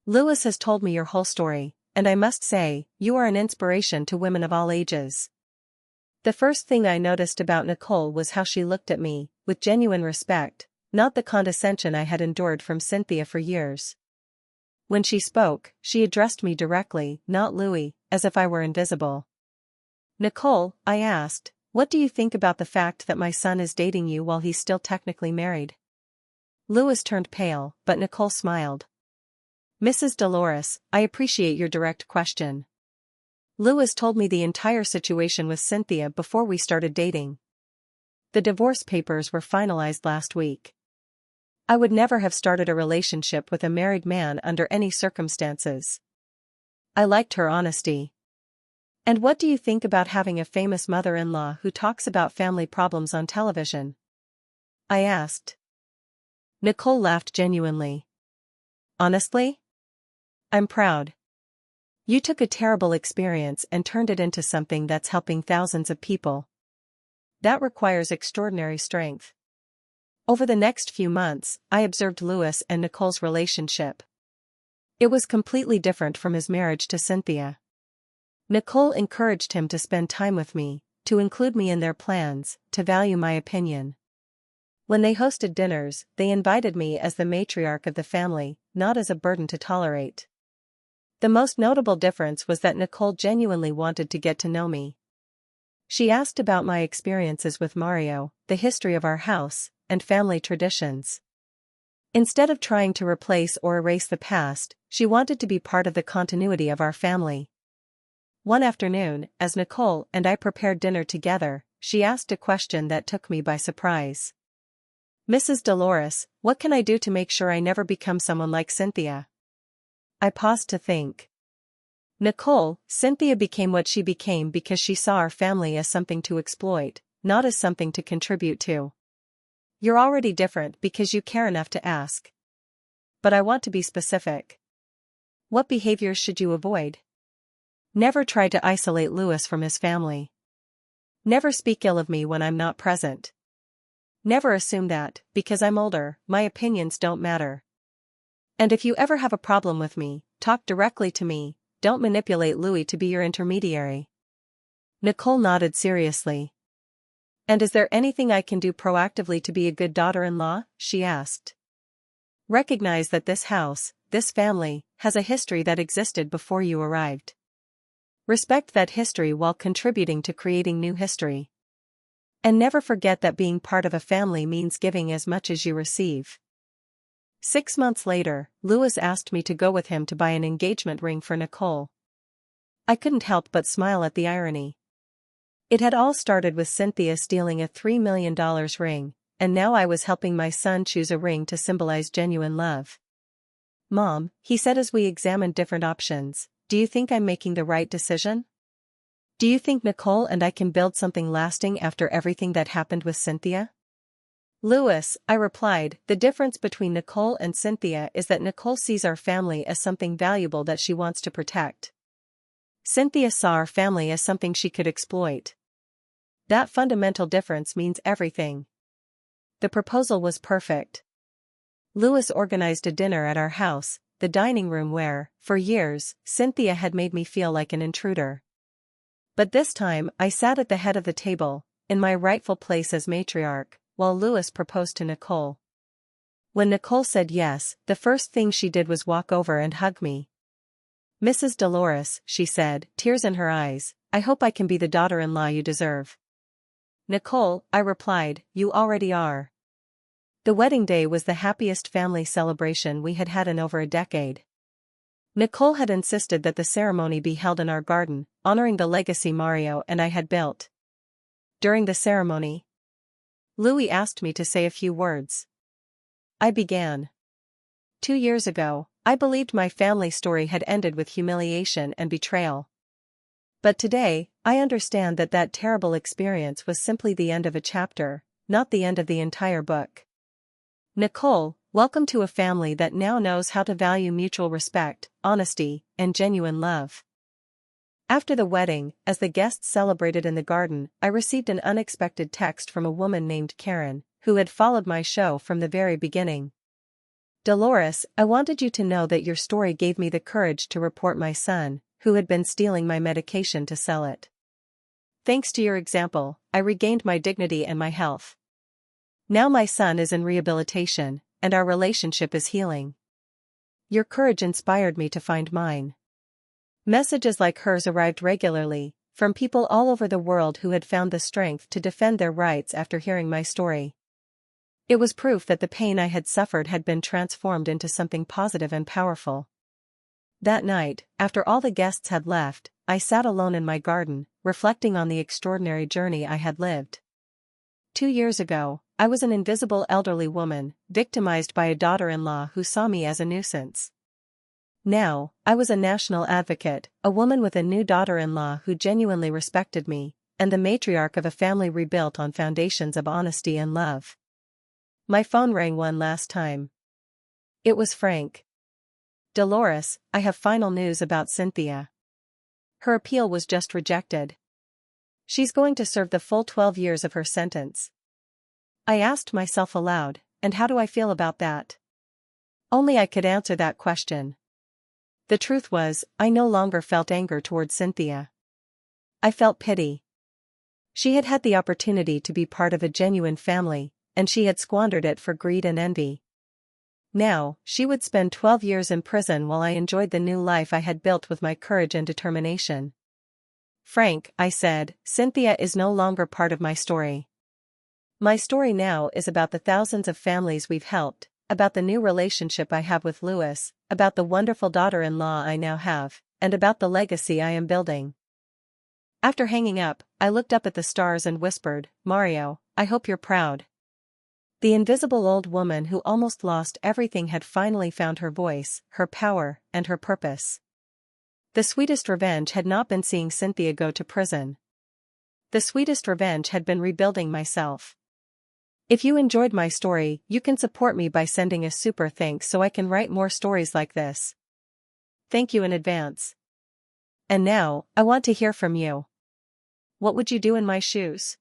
Speaker 1: Louis has told me your whole story, and I must say, you are an inspiration to women of all ages. The first thing I noticed about Nicole was how she looked at me, with genuine respect, not the condescension I had endured from Cynthia for years. When she spoke, she addressed me directly, not Louis, as if I were invisible. Nicole, I asked, what do you think about the fact that my son is dating you while he's still technically married? Louis turned pale, but Nicole smiled. Mrs. Dolores, I appreciate your direct question. Louis told me the entire situation with Cynthia before we started dating. The divorce papers were finalized last week. I would never have started a relationship with a married man under any circumstances. I liked her honesty. And what do you think about having a famous mother-in-law who talks about family problems on television? I asked. Nicole laughed genuinely. Honestly? I'm proud. You took a terrible experience and turned it into something that's helping thousands of people. That requires extraordinary strength. Over the next few months, I observed Louis and Nicole's relationship. It was completely different from his marriage to Cynthia. Nicole encouraged him to spend time with me, to include me in their plans, to value my opinion. When they hosted dinners, they invited me as the matriarch of the family, not as a burden to tolerate. The most notable difference was that Nicole genuinely wanted to get to know me. She asked about my experiences with Mario, the history of our house, and family traditions. Instead of trying to replace or erase the past, she wanted to be part of the continuity of our family. One afternoon, as Nicole and I prepared dinner together, she asked a question that took me by surprise. "Mrs. Dolores, what can I do to make sure I never become someone like Cynthia?" I paused to think. Nicole, Cynthia became what she became because she saw our family as something to exploit, not as something to contribute to. You're already different because you care enough to ask. But I want to be specific. What behaviors should you avoid? Never try to isolate Louis from his family. Never speak ill of me when I'm not present. Never assume that, because I'm older, my opinions don't matter. And if you ever have a problem with me, talk directly to me, don't manipulate Louis to be your intermediary. Nicole nodded seriously. And is there anything I can do proactively to be a good daughter-in-law? She asked. Recognize that this house, this family, has a history that existed before you arrived. Respect that history while contributing to creating new history. And never forget that being part of a family means giving as much as you receive. 6 months later, Louis asked me to go with him to buy an engagement ring for Nicole. I couldn't help but smile at the irony. It had all started with Cynthia stealing a $3 million ring, and now I was helping my son choose a ring to symbolize genuine love. "Mom," he said as we examined different options, "do you think I'm making the right decision? Do you think Nicole and I can build something lasting after everything that happened with Cynthia?" "Louis," I replied, "the difference between Nicole and Cynthia is that Nicole sees our family as something valuable that she wants to protect. Cynthia saw our family as something she could exploit. That fundamental difference means everything." The proposal was perfect. Louis organized a dinner at our house, the dining room where, for years, Cynthia had made me feel like an intruder. But this time I sat at the head of the table, in my rightful place as matriarch, while Louis proposed to Nicole. When Nicole said yes, the first thing she did was walk over and hug me. "Mrs. Dolores," she said, tears in her eyes, "I hope I can be the daughter-in-law you deserve." "Nicole," I replied, "you already are." The wedding day was the happiest family celebration we had had in over a decade. Nicole had insisted that the ceremony be held in our garden, honoring the legacy Mario and I had built. During the ceremony, Louis asked me to say a few words. I began. 2 years ago, I believed my family story had ended with humiliation and betrayal. But today, I understand that that terrible experience was simply the end of a chapter, not the end of the entire book. Nicole, welcome to a family that now knows how to value mutual respect, honesty, and genuine love. After the wedding, as the guests celebrated in the garden, I received an unexpected text from a woman named Karen, who had followed my show from the very beginning. "Dolores, I wanted you to know that your story gave me the courage to report my son, who had been stealing my medication to sell it. Thanks to your example, I regained my dignity and my health. Now my son is in rehabilitation, and our relationship is healing. Your courage inspired me to find mine." Messages like hers arrived regularly, from people all over the world who had found the strength to defend their rights after hearing my story. It was proof that the pain I had suffered had been transformed into something positive and powerful. That night, after all the guests had left, I sat alone in my garden, reflecting on the extraordinary journey I had lived. 2 years ago, I was an invisible elderly woman, victimized by a daughter-in-law who saw me as a nuisance. Now, I was a national advocate, a woman with a new daughter-in-law who genuinely respected me, and the matriarch of a family rebuilt on foundations of honesty and love. My phone rang one last time. It was Frank. "Dolores, I have final news about Cynthia. Her appeal was just rejected. She's going to serve the full 12 years of her sentence." I asked myself aloud, and how do I feel about that? Only I could answer that question. The truth was, I no longer felt anger toward Cynthia. I felt pity. She had had the opportunity to be part of a genuine family, and she had squandered it for greed and envy. Now, she would spend 12 years in prison while I enjoyed the new life I had built with my courage and determination. "Frank," I said, "Cynthia is no longer part of my story. My story now is about the thousands of families we've helped, about the new relationship I have with Louis, about the wonderful daughter-in-law I now have, and about the legacy I am building. After hanging up, I looked up at the stars and whispered, Mario, I hope you're proud. The invisible old woman who almost lost everything had finally found her voice, her power, and her purpose. The sweetest revenge had not been seeing Cynthia go to prison. The sweetest revenge had been rebuilding myself. If you enjoyed my story, you can support me by sending a super thanks so I can write more stories like this. Thank you in advance. And now, I want to hear from you. What would you do in my shoes?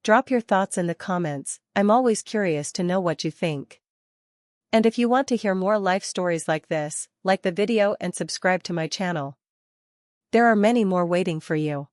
Speaker 1: Drop your thoughts in the comments, I'm always curious to know what you think. And if you want to hear more life stories like this, like the video and subscribe to my channel. There are many more waiting for you.